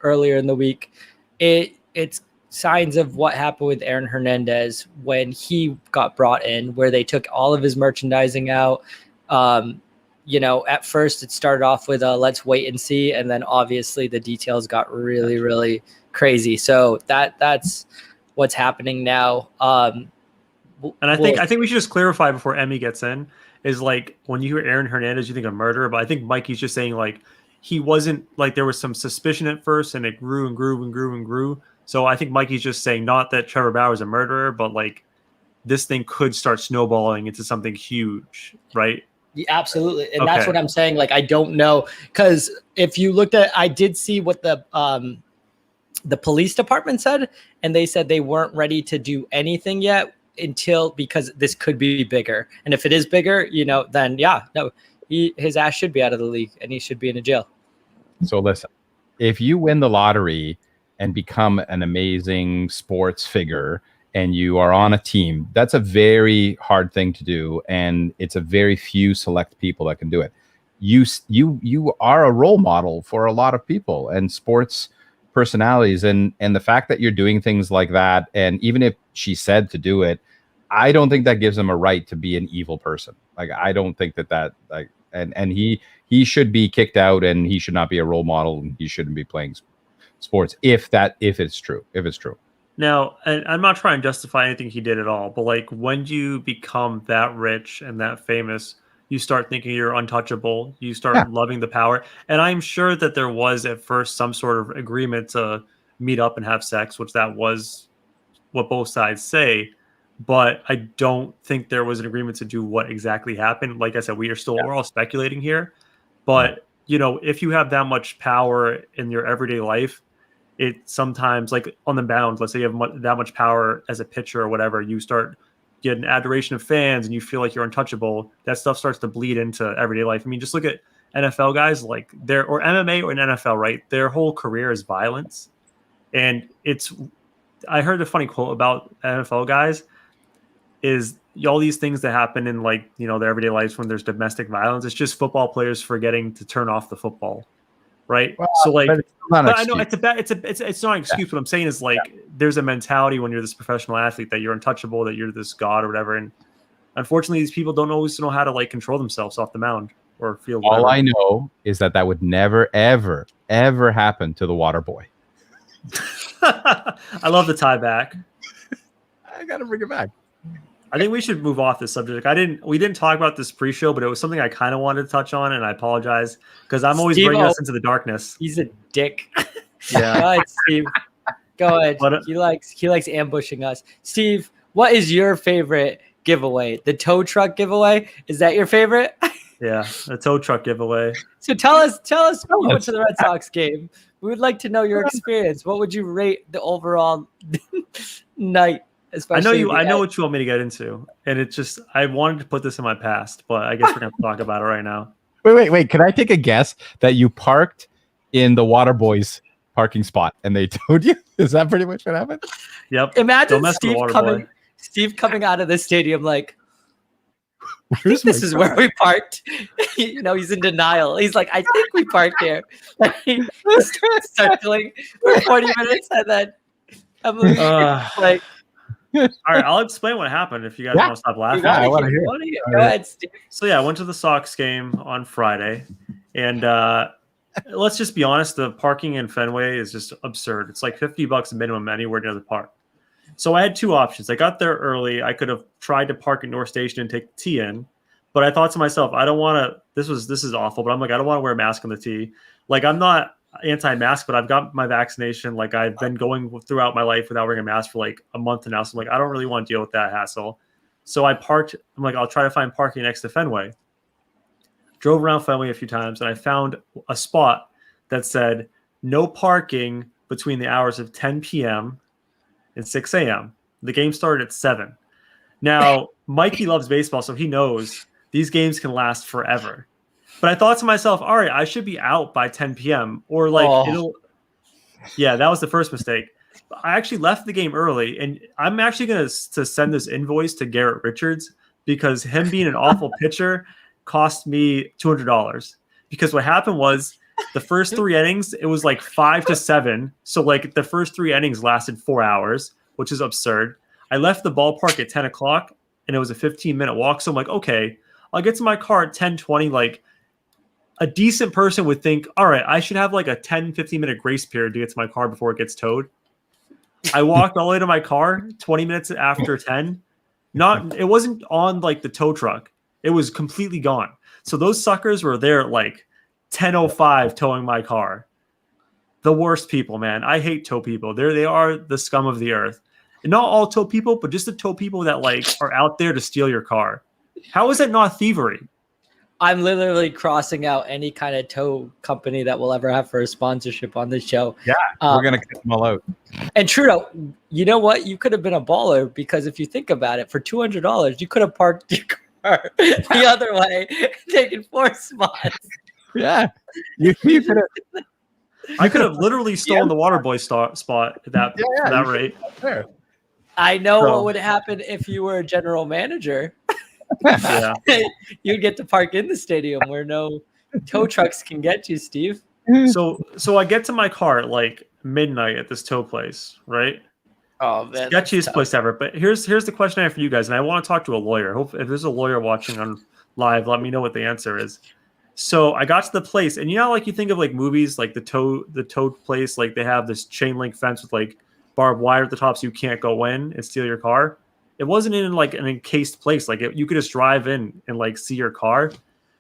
earlier in the week. It's signs of what happened with Aaron Hernandez when he got brought in, where they took all of his merchandising out. At first it started off with let's wait and see, and then obviously the details got really, really crazy. So that's what's happening now. And I think we should just clarify before Emmy gets in is when you hear Aaron Hernandez, you think of murder, but I think Mikey's just saying he wasn't there was some suspicion at first, and it grew and grew and grew and grew. So I think Mikey's just saying not that Trevor Bauer is a murderer, but this thing could start snowballing into something huge, right? Yeah, absolutely. And that's what I'm saying. I don't know, because if you looked at, I did see what the police department said, and they said they weren't ready to do anything yet because this could be bigger. And if it is bigger, then his ass should be out of the league and he should be in a jail. So listen, if you win the lottery and become an amazing sports figure and you are on a team, that's a very hard thing to do. And it's a very few select people that can do it. You are a role model for a lot of people and sports personalities. And the fact that you're doing things like that, and even if she said to do it, I don't think that gives him a right to be an evil person. I don't think that and he should be kicked out, and he should not be a role model, and he shouldn't be playing sports if it's true. Now, and I'm not trying to justify anything he did at all, but when you become that rich and that famous, you start thinking you're untouchable. You start loving the power. And I'm sure that there was at first some sort of agreement to meet up and have sex, which that was what both sides say. But I don't think there was an agreement to do what exactly happened. Like I said, we're all speculating here. But, if you have that much power in your everyday life, it sometimes, on the mound, let's say you have that much power as a pitcher or whatever, you start getting adoration of fans and you feel like you're untouchable. That stuff starts to bleed into everyday life. I mean, just look at NFL guys, or MMA or in NFL, right? Their whole career is violence. And it's I heard a funny quote about NFL guys is all these things that happen in like, their everyday lives when there's domestic violence. It's just football players forgetting to turn off the football. Right. Well, So like, but I know it's not an excuse. What I'm saying is like, there's a mentality when you're this professional athlete that you're untouchable, that you're this god or whatever. And unfortunately, these people don't always know how to like control themselves off the mound or field. All I know is that would never, ever, ever happen to the water boy. I love the tie back. I got to bring it back. I think we should move off this subject. We didn't talk about this pre-show, but it was something I kind of wanted to touch on, and I apologize because I'm always bringing us into the darkness. He's a dick. Yeah. Go ahead, Steve. Go ahead. He likes ambushing us. Steve, what is your favorite giveaway? The tow truck giveaway? Is that your favorite? Yeah, the tow truck giveaway. So tell us when you went to the Red Sox game. We would like to know your experience. What would you rate the overall night? I know what you want me to get into, and it's just I wanted to put this in my past, but I guess we're gonna talk about it right now. Wait! Can I take a guess that you parked in the Waterboys parking spot and they towed you? Is that pretty much what happened? Yep. Imagine Steve coming out of the stadium like, this is where we parked. He's in denial. He's like, I think we parked here. He starts circling for 40 minutes, and then I'm like. All right, I'll explain what happened if you guys want to stop laughing. I want to hear. Go ahead, Steve. So I went to the Sox game on Friday, and let's just be honest, the parking in Fenway is just absurd. It's like $50 minimum anywhere near the park. So I had two options. I got there early. I could have tried to park at North Station and take the T in, but I thought to myself, I don't want to. This is awful, but I'm like, I don't want to wear a mask on the T. Like, I'm not anti-mask, but I've got my vaccination. Like, I've been going throughout my life without wearing a mask for like a month now. So I'm like, I don't really want to deal with that hassle. So I parked. I'm like, I'll try to find parking next to Fenway. Drove around Fenway a few times, and I found a spot that said no parking between the hours of 10 p.m. and 6 a.m. The game started at 7. Now, Mikey loves baseball, so he knows these games can last forever. But I thought to myself, all right, I should be out by 10 p.m. or like Yeah, that was the first mistake. I actually left the game early, and I'm actually going to send this invoice to Garrett Richards because him being an awful pitcher cost me $200. Because what happened was the first 3 innings, it was like 5-7. So like the first 3 innings lasted 4 hours, which is absurd. I left the ballpark at 10 o'clock, and it was a 15-minute walk. So I'm like, okay, I'll get to my car at 10:20. Like, a decent person would think, all right, I should have like a 10, 15-minute grace period to get to my car before it gets towed. I walked all the way to my car 20 minutes after 10. It wasn't on like the tow truck. It was completely gone. So those suckers were there at like 10:05 towing my car. The worst people, man. I hate tow people. They are the scum of the earth. And not all tow people, but just the tow people that like are out there to steal your car. How is it not thievery? I'm literally crossing out any kind of tow company that we'll ever have for a sponsorship on this show. Yeah, we're going to kick them all out. And Trudeau, you know what? You could have been a baller because if you think about it, for $200, you could have parked your car the other way, taken 4 spots. Yeah. You could have. I could have literally stolen the Waterboy spot at that rate. I know what would happen if you were a general manager. Yeah, you'd get to park in the stadium where no tow trucks can get you, Steve. So I get to my car at like midnight at this tow place, right? Oh man, sketchiest place ever. But here's the question I have for you guys, and I want to talk to a lawyer. Hope if there's a lawyer watching on live, let me know what the answer is. So I got to the place, and like you think of like movies, like the tow place, like they have this chain link fence with like barbed wire at the top, so you can't go in and steal your car. It wasn't in like an encased place. Like you could just drive in and like see your car.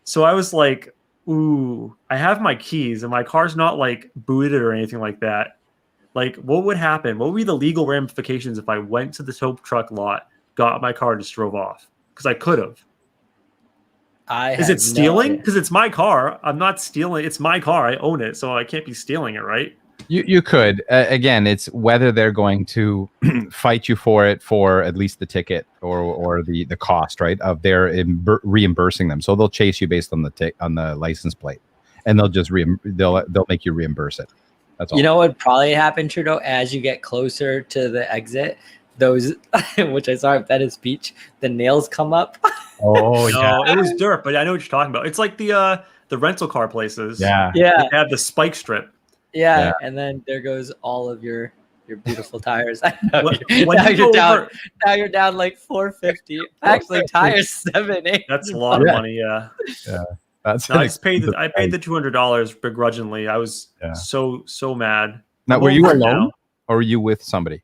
So I was like, ooh, I have my keys and my car's not like booted or anything like that. Like what would happen? What would be the legal ramifications if I went to the tow truck lot, got my car, just drove off? Because I could have. Is it stealing? Because it's my car. I'm not stealing. It's my car. I own it. So I can't be stealing it, right? You could. Again, it's whether they're going to fight you for it for at least the ticket or the cost, right, of their reimbursing them. So they'll chase you based on the license plate, and they'll just they'll make you reimburse it. That's all. You know what would probably happen, Trudeau, as you get closer to the exit, those, which I saw at Venice Beach, the nails come up. Oh No, it was dirt, but I know what you're talking about. It's like the rental car places. yeah. Yeah. They have the spike strip. Yeah. And then there goes all of your beautiful tires. I know. When now you you're go down. over- Now you're down like $450. Actually, tires 7-8. That's a lot of money. Yeah. That's No, I paid the $200 begrudgingly. I was Yeah. so mad. Now, I'm were you over it alone now. or were you with somebody?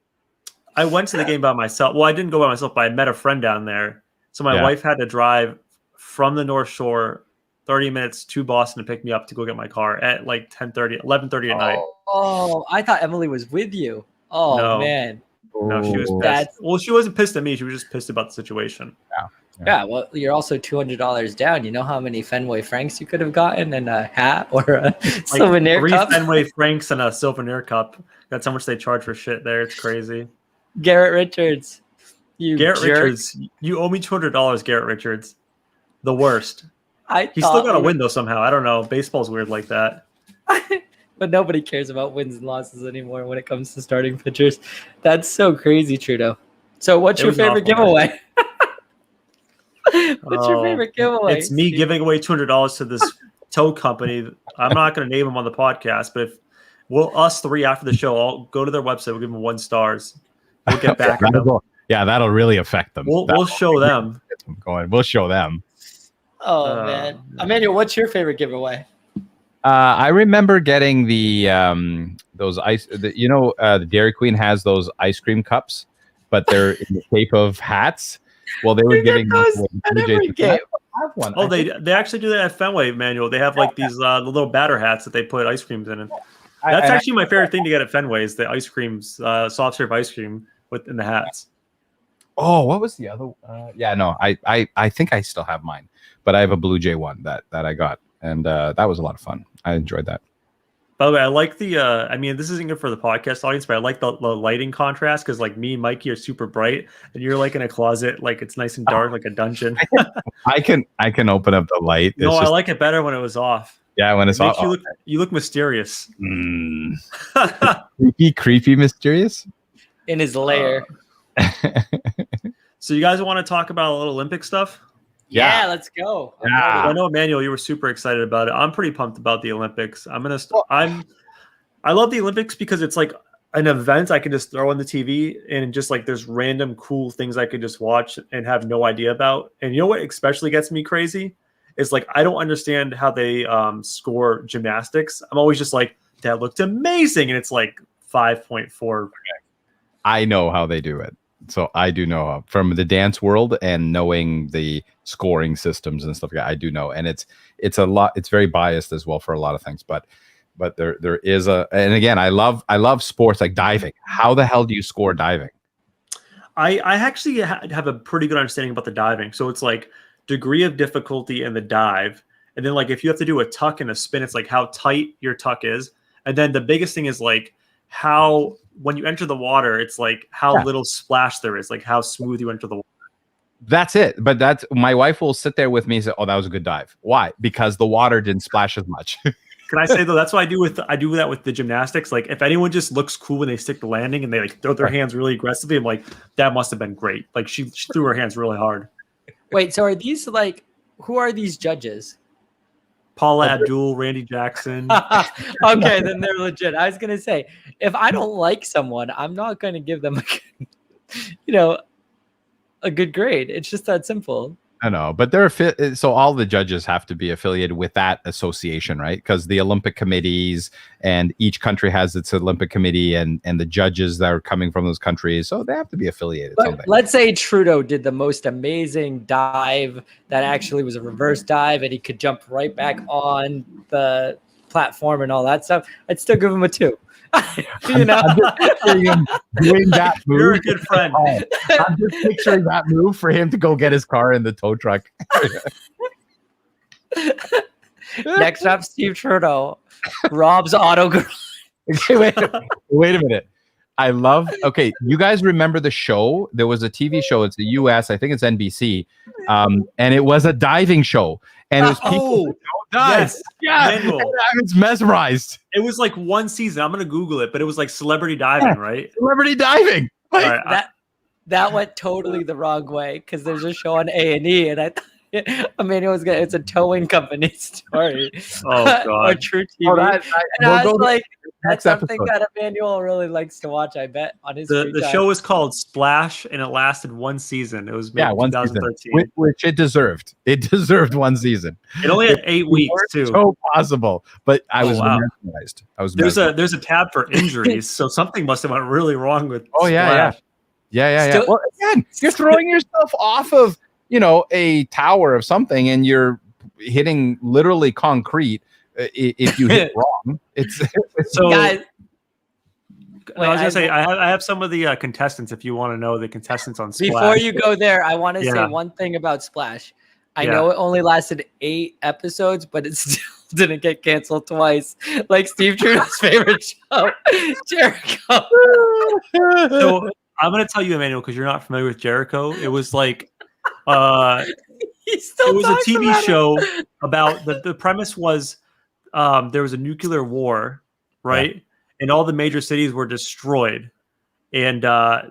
I went to the game by myself. Well, I didn't go by myself, but I met a friend down there. So my Yeah. wife had to drive from the North Shore 30 minutes to Boston to pick me up to go get my car at like 11:30 at night. Oh, I thought Emily was with you. Oh, No. man. No, she was Oh. pissed. Well, she wasn't pissed at me. She was just pissed about the situation. Yeah, well, you're also $200 down. You know how many Fenway Franks you could have gotten and a hat or a souvenir 3 cup? Fenway Franks and a souvenir cup. That's how much they charge for shit there. It's crazy. Garrett Richards. Garrett jerk. Richards, you owe me $200, Garrett Richards. The worst. I He's still thought got to we win though somehow. I don't know. Baseball's weird like that. But nobody cares about wins and losses anymore when it comes to starting pitchers. That's so crazy, Trudeau. So what's It your was favorite awful, giveaway? What's your favorite giveaway? It's me Steve? giving away $200 to this tow company. I'm not going to name them on the podcast, but if us three after the show, I'll go to their website. We'll give them 1 stars. We'll get back at them. That'll really affect them. We'll show them. We'll show them. Oh man, Emmanuel, what's your favorite giveaway? I remember getting the those ice. The Dairy Queen has those ice cream cups, but they're in the shape of hats. Well, they were giving those at every game. Have one. Oh, they actually do that at Fenway, Manuel. They have like these the little batter hats that they put ice creams in. That's actually my favorite thing to get at Fenway is the ice creams, soft serve ice cream in the hats. Oh, what was the other? I think I still have mine, but I have a Blue Jay one that I got, and that was a lot of fun. I enjoyed that. By the way, I like the. I mean, this isn't good for the podcast audience, but I like the lighting contrast because, like, me and Mikey are super bright, and you're like in a closet, like it's nice and dark, like a dungeon. I can open up the light. No, I like it better when it was off. Yeah, when it's off. You look mysterious. Creepy, mysterious. In his lair. So you guys want to talk about a little Olympic stuff? Yeah, let's go. Yeah. I know, Emmanuel, you were super excited about it. I'm pretty pumped about the Olympics. I love the Olympics because it's like an event I can just throw on the TV and just like there's random cool things I could just watch and have no idea about. And you know what especially gets me crazy is like I don't understand how they score gymnastics. I'm always just like, that looked amazing, and it's like 5.4. I know how they do it. So I do know from the dance world and knowing the scoring systems and stuff like that. I do know, and it's a lot. It's very biased as well for a lot of things, but there is and again, I love sports like diving. How the hell do you score diving? I actually have a pretty good understanding about the diving. So it's like degree of difficulty in the dive, and then like if you have to do a tuck and a spin, it's like how tight your tuck is, and then the biggest thing is like how when you enter the water, it's like how little splash there is, like how smooth you enter the water. That's it. But that's my wife will sit there with me and say, "Oh, that was a good dive." Why? Because the water didn't splash as much. Can I say though? That's what I do that with the gymnastics. Like if anyone just looks cool when they stick the landing and they like throw their hands really aggressively, I'm like, that must have been great. Like she threw her hands really hard. Wait, so are these like who are these judges? Paula Abdul, Randy Jackson. Okay, then they're legit. I was gonna say, if I don't like someone, I'm not gonna give them a good grade. It's just that simple. I know, but so all the judges have to be affiliated with that association, right? Because the Olympic committees and each country has its Olympic committee and the judges that are coming from those countries, so they have to be affiliated. But let's say Trudeau did the most amazing dive that actually was a reverse dive, and he could jump right back on the platform and all that stuff. I'd still give him a 2. I'm just picturing him doing that move. You're a good friend. I'm just picturing that move for him to go get his car in the tow truck. Next up, Steve Trudeau, Rob's Auto Garage. Okay, wait a minute. Okay, you guys remember the show? There was a TV show. It's the US, I think it's NBC. And it was a diving show. And it was people does. Yeah, Manuel. I was mesmerized. It was like one season. I'm gonna Google it, but it was like celebrity diving, right? Celebrity diving. Like, All right, That went totally the wrong way because there's a show on A&E and I thought Emmanuel was gonna. It's a towing company story. Oh God. Or True TV. And I was like, that's something that Emmanuel really likes to watch. I bet on his free The time. show was called Splash, and it lasted one season. It was made in 2013, which it deserved. It deserved one season. It only had 8 weeks too. So possible, but I was mesmerized. There's a tab for injuries, so something must have went really wrong with. Yeah. Well, again, you're throwing yourself off of a tower of something, and you're hitting literally concrete. If you hit wrong, it's so. Guys, I was gonna say I have some of the contestants. If you want to know the contestants on Splash. Before you go there, I want to say one thing about Splash. I know it only lasted 8 episodes, but it still didn't get canceled twice. Like Steve Trudeau's favorite show, Jericho. So I'm gonna tell you, Emmanuel, because you're not familiar with Jericho. It was like, it was a TV show about the premise was there was a nuclear war, right? Yeah. And all the major cities were destroyed, and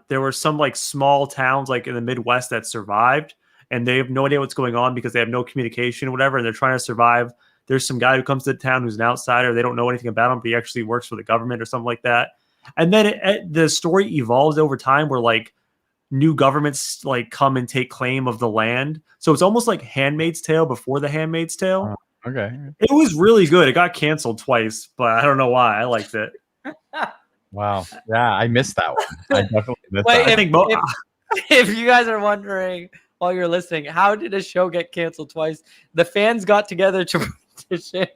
there were some like small towns like in the Midwest that survived, and they have no idea what's going on because they have no communication or whatever, and they're trying to survive. There's some guy who comes to the town who's an outsider. They don't know anything about him, but he actually works for the government or something like that. And then the story evolves over time where like new governments like come and take claim of the land. So it's almost like Handmaid's Tale before the Handmaid's Tale. Oh, okay. It was really good. It got canceled twice, but I don't know why. I liked it. Wow. Yeah, I missed that one. I definitely missed that. If you guys are wondering while you're listening, how did a show get canceled twice? The fans got together to petition.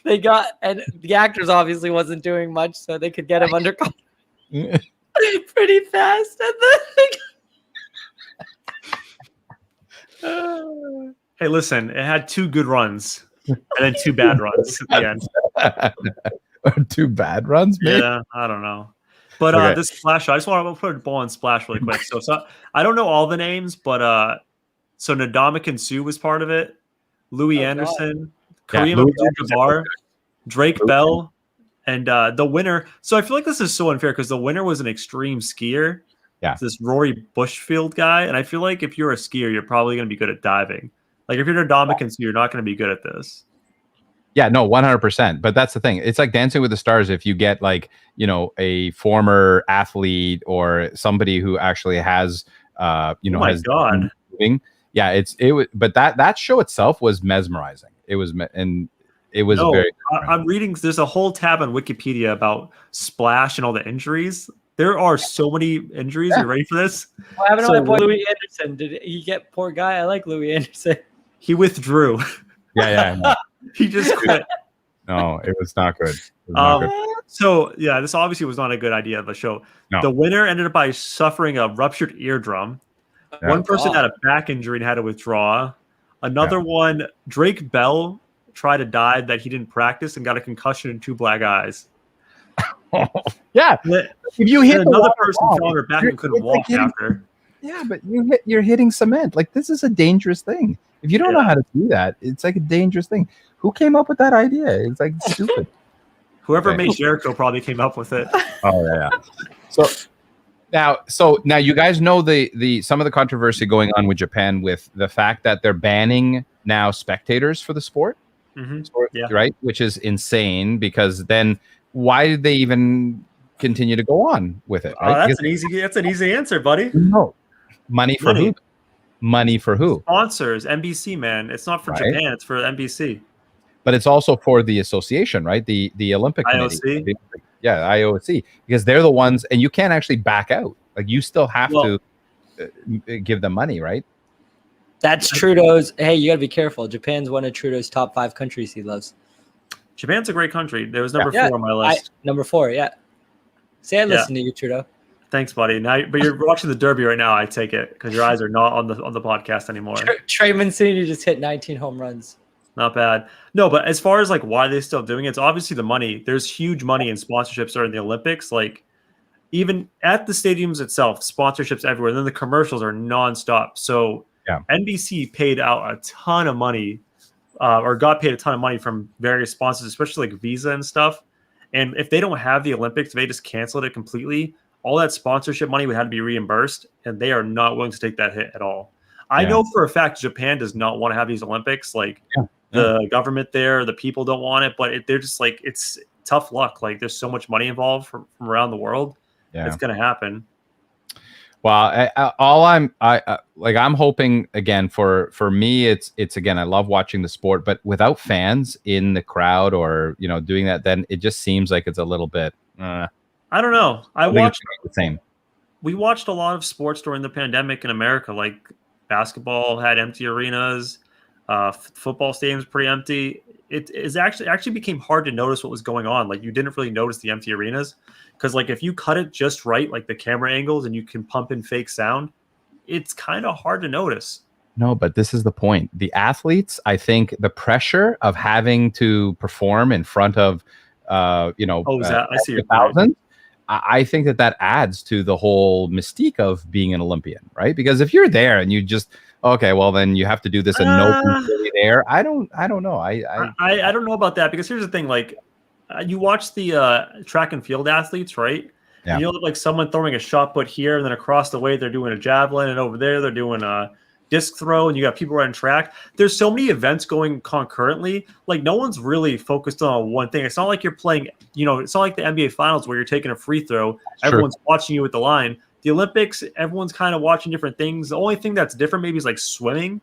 They got, and the actors obviously wasn't doing much, so they could get him under control pretty fast. And then hey, listen, it had 2 good runs and then 2 bad runs at the end. 2 bad runs, maybe? Yeah, I don't know. But this Splash, I just want to put a ball on Splash really quick. So I don't know all the names, but so Ndamukong Suh was part of it. Louis Anderson. Kareem Abdul-Jabbar, Drake Bell, and the winner. So I feel like this is so unfair because the winner was an extreme skier. Yeah. This Rory Bushfield guy. And I feel like if you're a skier, you're probably going to be good at diving. Like if you're Ndamukong Suh, you're not going to be good at this. Yeah, no, 100%. But that's the thing. It's like Dancing with the Stars. If you get like, a former athlete or somebody who actually has, oh my has God. Moving. Yeah, it was, but that show itself was mesmerizing. It was very. I'm reading. There's a whole tab on Wikipedia about Splash and all the injuries. There are so many injuries. You ready for this? What happened to my boy Louis Anderson? Did he get poor guy? I like Louis Anderson. He withdrew. Yeah. He just quit. No, it was not good. Good. So yeah, this obviously was not a good idea of a show. No. The winner ended up by suffering a ruptured eardrum. Yeah. One person had a back injury and had to withdraw. Another one, Drake Bell, tried to dive that he didn't practice and got a concussion and 2 black eyes. Yeah. If you hit another person fell on her back and couldn't walk after. Yeah, but you're hitting cement. Like this is a dangerous thing. If you don't know how to do that, it's like a dangerous thing. Who came up with that idea? It's like stupid. Whoever made Jericho probably came up with it. Oh yeah. So now you guys know the some of the controversy going on with Japan with the fact that they're banning now spectators for the sport, right? Which is insane because then why did they even continue to go on with it? Right? That's an easy answer, buddy. No, money for who? Money for who? Sponsors, NBC, man. It's not for Japan. It's for NBC. But it's also for the association, right? The Olympic Committee. Yeah, IOC, because they're the ones, and you can't actually back out. Like you still have to give them money, right? That's Trudeau's. Hey, you got to be careful. Japan's one of Trudeau's top 5 countries he loves. Japan's a great country. There was number 4 on my list. Number 4, yeah. Say I listen to you, Trudeau. Thanks, buddy. Now, but you're watching the Derby right now. I take it because your eyes are not on the podcast anymore. Trey Mancini just hit 19 home runs. Not bad. No, but as far as like why they're still doing it, it's obviously the money. There's huge money in sponsorships during the Olympics. Like even at the stadiums itself, sponsorships everywhere. And then the commercials are nonstop. So NBC paid out a ton of money or got paid a ton of money from various sponsors, especially like Visa and stuff. And if they don't have the Olympics, if they just canceled it completely, all that sponsorship money would have to be reimbursed, and they are not willing to take that hit at all. I know for a fact Japan does not want to have these Olympics. Like the government there, the people don't want it, but they're just like, it's tough luck. Like there's so much money involved from around the world. It's going to happen. Well, I'm hoping again for me, it's again, I love watching the sport, but without fans in the crowd or, doing that, then it just seems like it's a little bit, I don't know. We watched a lot of sports during the pandemic in America, like basketball had empty arenas, football stadiums pretty empty. It is actually became hard to notice what was going on. Like you didn't really notice the empty arenas because like if you cut it just right, like the camera angles and you can pump in fake sound, it's kind of hard to notice. No, but this is the point. The athletes, I think the pressure of having to perform in front of, I see your point. I think that adds to the whole mystique of being an Olympian, right? Because if you're there and you just, okay, well then you have to do this and nobody's really there. I don't know. I don't know about that because here's the thing: like you watch the track and field athletes, right? Yeah. You look like someone throwing a shot put here, and then across the way they're doing a javelin, and over there they're doing a disc throw, and you got people running track. There's so many events going concurrently. Like no one's really focused on one thing. It's not like you're playing, it's not like the NBA finals where you're taking a free throw. Everyone's watching you at the line. The Olympics, everyone's kind of watching different things. The only thing that's different maybe is like swimming.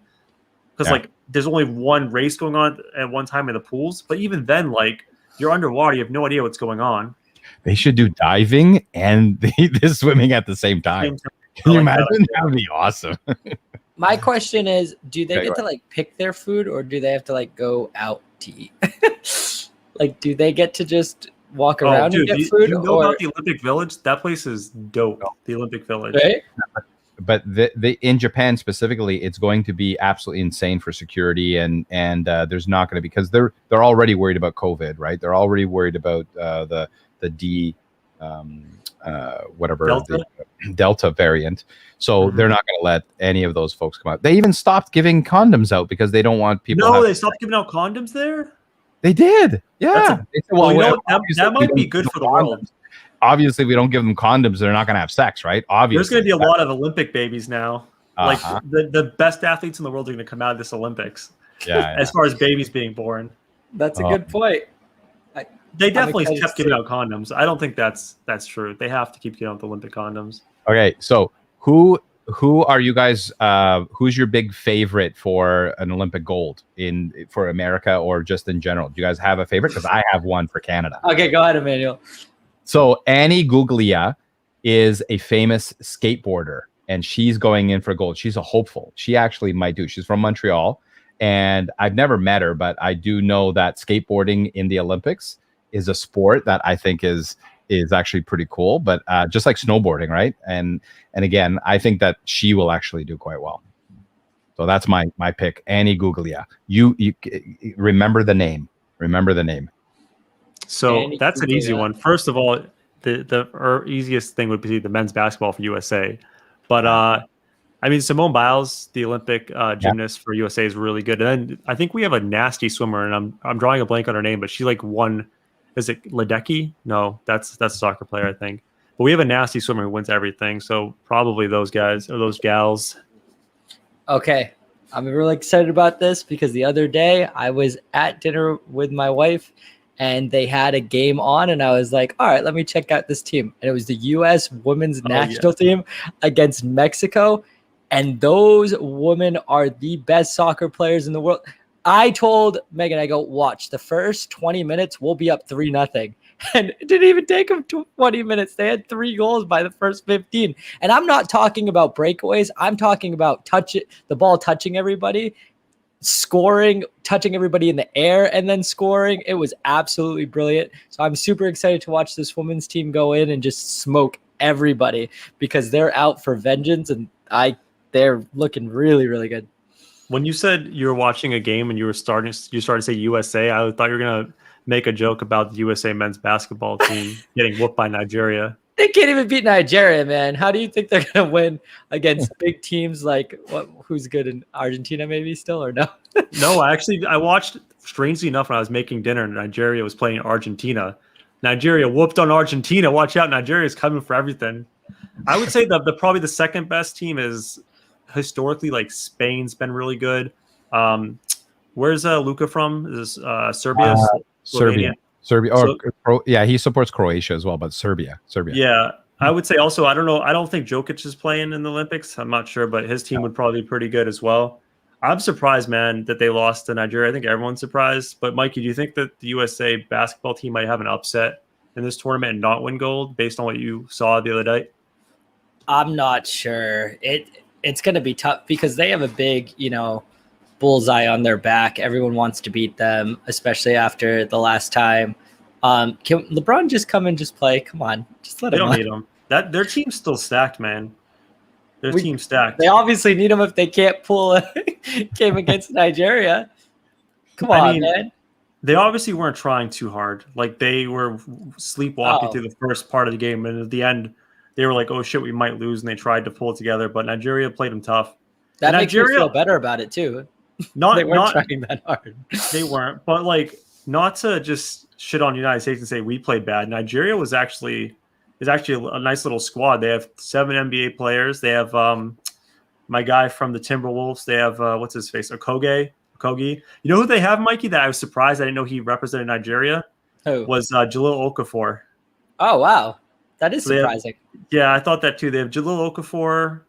Because like there's only one race going on at one time in the pools. But even then, like you're underwater, you have no idea what's going on. They should do diving and the swimming at the same time. Can you imagine? That would be awesome. My question is, do they get to like pick their food or do they have to like go out to eat? Like, do they get to just walk around and get food? You know about the Olympic Village? That place is dope. The Olympic Village. Right? But in Japan specifically, it's going to be absolutely insane for security, and there's not going to be, because they're already worried about COVID, right? They're already worried about the Delta variant. So they're not going to let any of those folks come out. They even stopped giving condoms out because they don't want people. No, they stopped giving out condoms there. They did. Yeah. That might be good for the world. Obviously, we don't give them condoms. They're not going to have sex, right? Obviously, there's going to be a lot of Olympic babies now. Like the best athletes in the world are going to come out of this Olympics. Yeah. As far as babies being born, that's a good point. They definitely kept giving out condoms. I don't think that's true. They have to keep giving out the Olympic condoms. Okay, so who are you guys? Who's your big favorite for an Olympic gold for America or just in general? Do you guys have a favorite? Because I have one for Canada. Okay, go ahead, Emmanuel. So Annie Guglia is a famous skateboarder, and she's going in for gold. She's a hopeful. She actually might do. She's from Montreal, and I've never met her, but I do know that skateboarding in the Olympics is a sport that I think is actually pretty cool, but just like snowboarding, right? And again, I think that she will actually do quite well. So that's my pick, Annie Guglia. You remember the name. Remember the name. So Annie that's an easy one. First of all, the easiest thing would be the men's basketball for USA. But I mean, Simone Biles, the Olympic gymnast for USA, is really good. And then I think we have a nasty swimmer, and I'm drawing a blank on her name, but she like won. Is it Ledecky? No, that's a soccer player, I think. But we have a nasty swimmer who wins everything. So probably those guys or those gals. Okay. I'm really excited about this because the other day I was at dinner with my wife and they had a game on and I was like, all right, let me check out this team. And it was the U.S. women's national team against Mexico. And those women are the best soccer players in the world. I told Megan, I go, watch, the first 20 minutes, we'll be up 3-0. And it didn't even take them 20 minutes. They had 3 goals by the first 15. And I'm not talking about breakaways. I'm talking about the ball touching everybody, scoring, touching everybody in the air, and then scoring. It was absolutely brilliant. So I'm super excited to watch this women's team go in and just smoke everybody because they're out for vengeance, and they're looking really, really good. When you said you were watching a game and you started to say USA, I thought you were gonna make a joke about the USA men's basketball team getting whooped by Nigeria. They can't even beat Nigeria, man. How do you think they're gonna win against big teams like who's good in Argentina? Maybe still or no? No, I watched. Strangely enough, when I was making dinner, Nigeria was playing Argentina. Nigeria whooped on Argentina. Watch out, Nigeria is coming for everything. I would say that probably the second best team is historically like Spain's been really good. Where's Luka from? Is this Serbia? Serbia. Yeah, he supports Croatia as well, but Serbia. Yeah, I would say also, I don't know. I don't think Jokic is playing in the Olympics. I'm not sure, but his team would probably be pretty good as well. I'm surprised, man, that they lost to Nigeria. I think everyone's surprised. But Mikey, do you think that the USA basketball team might have an upset in this tournament and not win gold based on what you saw the other day? I'm not sure. It's going to be tough because they have a big, bullseye on their back. Everyone wants to beat them, especially after the last time. Can LeBron just come and just play? Come on, just let him. They don't need him. Their team's still stacked, man. Their team's stacked. They obviously need him if they can't pull a game against Nigeria. Come on, man. They obviously weren't trying too hard. Like they were sleepwalking through the first part of the game, and at the end, they were like, "Oh shit, we might lose," and they tried to pull it together. But Nigeria played them tough. That makes me feel better about it too. They weren't trying that hard. They weren't, but like not to just shit on the United States and say we played bad. Nigeria is actually a nice little squad. They have 7 NBA players. They have my guy from the Timberwolves. They have what's his face, Okogie. You know who they have, Mikey? That I was surprised I didn't know he represented Nigeria. Who was Jahlil Okafor? Oh wow, that is surprising. Yeah, I thought that too. They have Jahlil Okafor.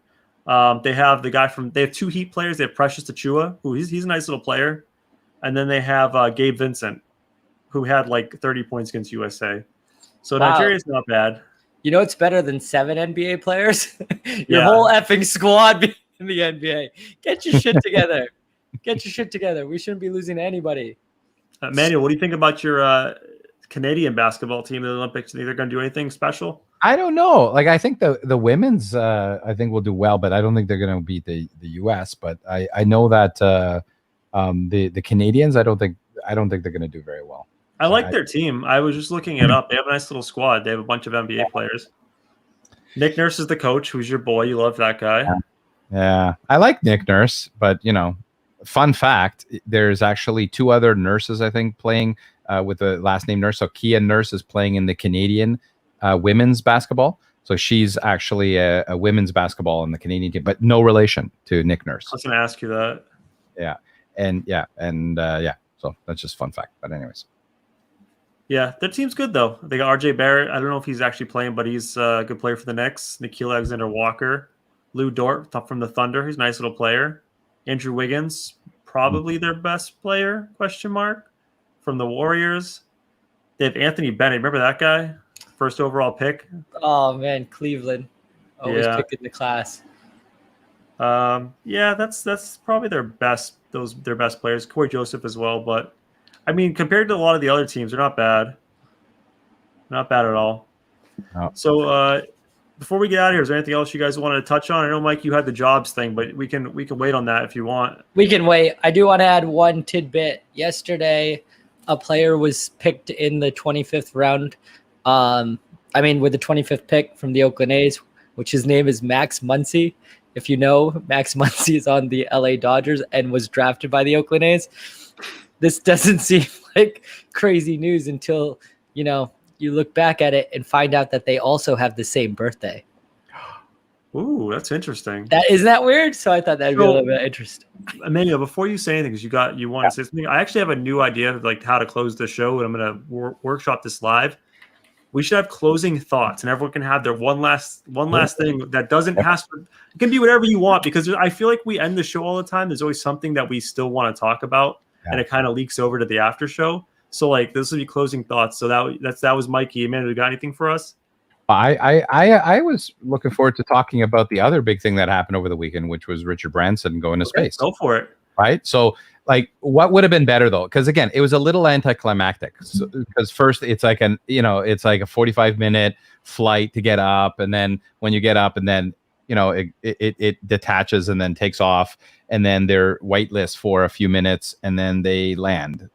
They have the guy they have 2 Heat players. They have Precious Achiuwa, who he's a nice little player, and then they have Gabe Vincent, who had like 30 points against USA. So Nigeria's not bad. You know, it's better than 7 NBA players. Your whole effing squad in the NBA. Get your shit together. Get your shit together. We shouldn't be losing to anybody. Manuel, what do you think about your Canadian basketball team in the Olympics? Think they're going to do anything special? I don't know. Like, I think the women's, I think will do well, but I don't think they're going to beat the U.S. But I know that the Canadians, I don't think they're going to do very well. I like their team. I was just looking it up. They have a nice little squad. They have a bunch of NBA players. Nick Nurse is the coach, who's your boy. You love that guy. Yeah. I like Nick Nurse, but, fun fact, there's actually 2 other nurses, I think, playing with the last name Nurse. So Kia Nurse is playing in the Canadian women's basketball. So she's actually a women's basketball in the Canadian team, but no relation to Nick Nurse. I was going to ask you that. Yeah. So that's just fun fact. But anyways. Yeah, their team's good, though. They got RJ Barrett. I don't know if he's actually playing, but he's a good player for the Knicks. Nikhil Alexander-Walker. Lou Dort from the Thunder. He's a nice little player. Andrew Wiggins, probably their best player, from the Warriors. They have Anthony Bennett. Remember that guy? First overall pick. Oh, man, Cleveland. Always picking the class. Yeah, that's probably their best players. Corey Joseph as well, but I mean, compared to a lot of the other teams, they're not bad. Not bad at all. No. So before we get out of here, is there anything else you guys wanted to touch on? I know, Mike, you had the jobs thing, but we can wait on that if you want. We can wait. I do want to add one tidbit. Yesterday, a player was picked in the 25th round. With the 25th pick from the Oakland A's, which his name is Max Muncy. If you know, Max Muncy is on the LA Dodgers and was drafted by the Oakland A's. This doesn't seem like crazy news until, you look back at it and find out that they also have the same birthday. Ooh, that's interesting. Isn't that weird? So I thought that'd be a little bit interesting. Emmanuel, before you say anything, because you want to say something, I actually have a new idea of like how to close the show, and I'm going to workshop this live. We should have closing thoughts, and everyone can have their one last thing that doesn't have to. It can be whatever you want, because I feel like we end the show all the time. There's always something that we still want to talk about, and it kind of leaks over to the after show. So like this will be closing thoughts. So that was Mikey. Emmanuel, you got anything for us? I was looking forward to talking about the other big thing that happened over the weekend, which was Richard Branson going to space. Go for it. Right. So like, what would have been better though? Because again, it was a little anticlimactic. Because first, it's like a 45-minute flight to get up, and then when you get up, and then it detaches and then takes off, and then they're whitelist for a few minutes, and then they land.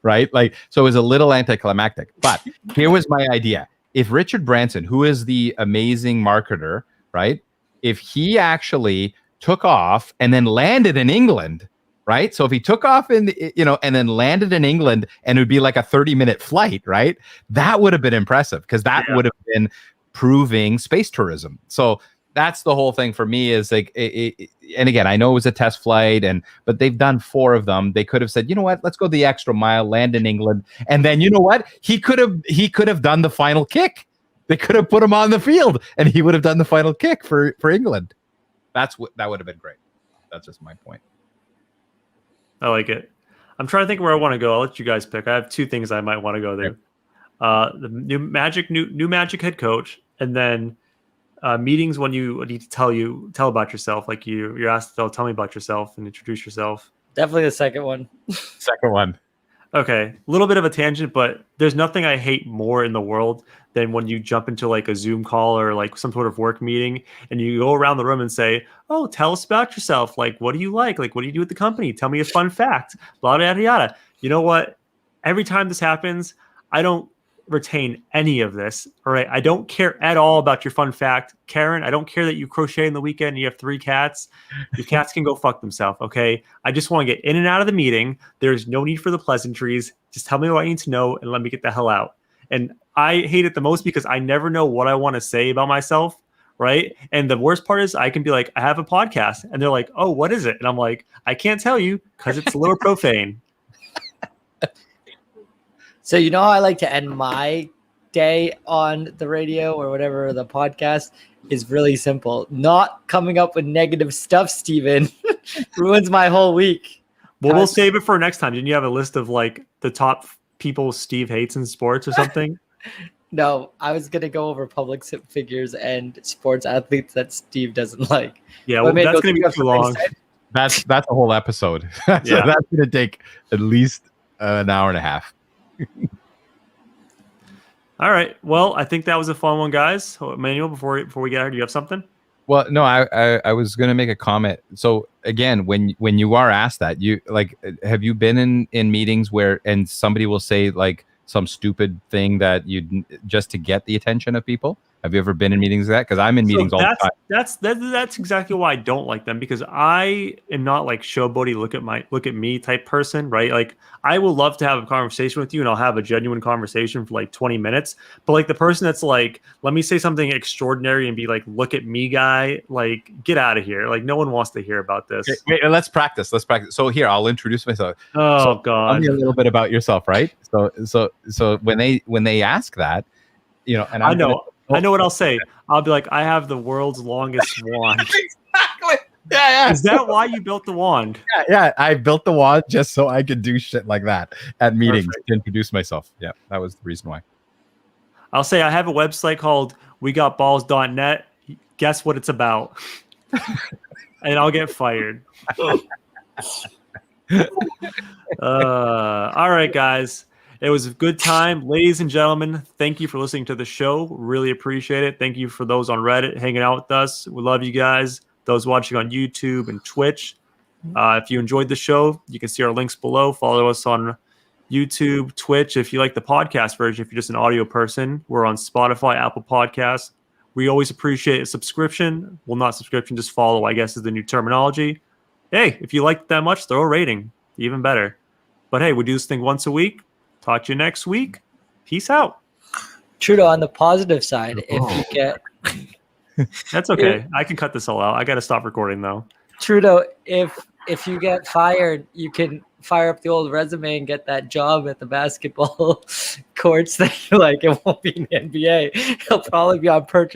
Right. Like, so it was a little anticlimactic. But here was my idea. if Richard Branson, who is the amazing marketer, right? If he actually took off and then landed in England, right? So if he took off and then landed in England, and it would be like a 30-minute flight, right? That would have been impressive, because that would have been proving space tourism. So that's the whole thing for me, is like, and again, I know it was a test flight, but they've done 4 of them. They could have said, you know what, let's go the extra mile, land in England, and then you know what, he could have done the final kick. They could have put him on the field, and he would have done the final kick for England. That would have been great. That's just my point. I like it. I'm trying to think where I want to go. I'll let you guys pick. I have 2 things I might want to go there. The new Magic head coach, and then meetings when you need to tell about yourself. Like you're asked to tell me about yourself and introduce yourself. Definitely the second one. Second one. Okay, a little bit of a tangent, but there's nothing I hate more in the world than when you jump into like a Zoom call or like some sort of work meeting, and you go around the room and say, "Oh, tell us about yourself. Like, what do you like? Like, what do you do with the company? Tell me a fun fact." Blah yada yada. You know what? Every time this happens, I don't retain any of this. All right, I don't care at all about your fun fact, Karen. I don't care that you crochet in the weekend and you have 3 cats. Your cats can go fuck themselves. Okay, I just want to get in and out of the meeting. There's no need for the pleasantries. Just tell me what I need to know and let me get the hell out. And I hate it the most because I never know what I want to say about myself. Right. And the worst part is I can be like, I have a podcast, and they're like, oh, what is it? And I'm like, I can't tell you because it's a little profane. So you know how I like to end my day on the radio or whatever, the podcast is really simple. Not coming up with negative stuff, Steven, ruins my whole week. Well, we'll save it for next time. Didn't you have a list of like the top people Steve hates in sports or something? No, I was going to go over public figures and sports athletes that Steve doesn't like. Yeah, well, that's going to be too long. That's a whole episode. That's going to take at least an hour and a half. All right. Well, I think that was a fun one, guys. Emmanuel, before we get here, do you have something? Well, no, I was going to make a comment. So again, when you are asked that, you like, have you been in meetings where and somebody will say like some stupid thing that you just to get the attention of people? Have you ever been in meetings like that? Because I'm in meetings all the time. That's exactly why I don't like them, because I am not like showboaty, look at me type person, right? Like I will love to have a conversation with you, and I'll have a genuine conversation for like 20 minutes. But like the person that's like, let me say something extraordinary and be like, look at me, guy, like get out of here. Like no one wants to hear about this. Wait, let's practice. So here, I'll introduce myself. Oh God, tell me a little bit about yourself, right? So when they ask that, you know, and I know what I'll say. I'll be like, I have the world's longest wand. Exactly. Yeah. Is that why you built the wand? Yeah. I built the wand just so I could do shit like that at meetings to introduce myself. Yeah, that was the reason why. I'll say I have a website called wegotballs.net. Guess what it's about? And I'll get fired. All right, guys. It was a good time. Ladies and gentlemen, thank you for listening to the show. Really appreciate it. Thank you for those on Reddit hanging out with us. We love you guys. Those watching on YouTube and Twitch. If you enjoyed the show, you can see our links below. Follow us on YouTube, Twitch. If you like the podcast version, if you're just an audio person, we're on Spotify, Apple Podcasts. We always appreciate a subscription. Well, not subscription, just follow, I guess is the new terminology. Hey, if you liked it that much, throw a rating. Even better. But hey, we do this thing once a week. Talk to you next week. Peace out. Trudeau, on the positive side, if you get... That's okay. I can cut this all out. I got to stop recording, though. Trudeau, if you get fired, you can fire up the old resume and get that job at the basketball courts that you like. It won't be in the NBA. It'll probably be on purchase.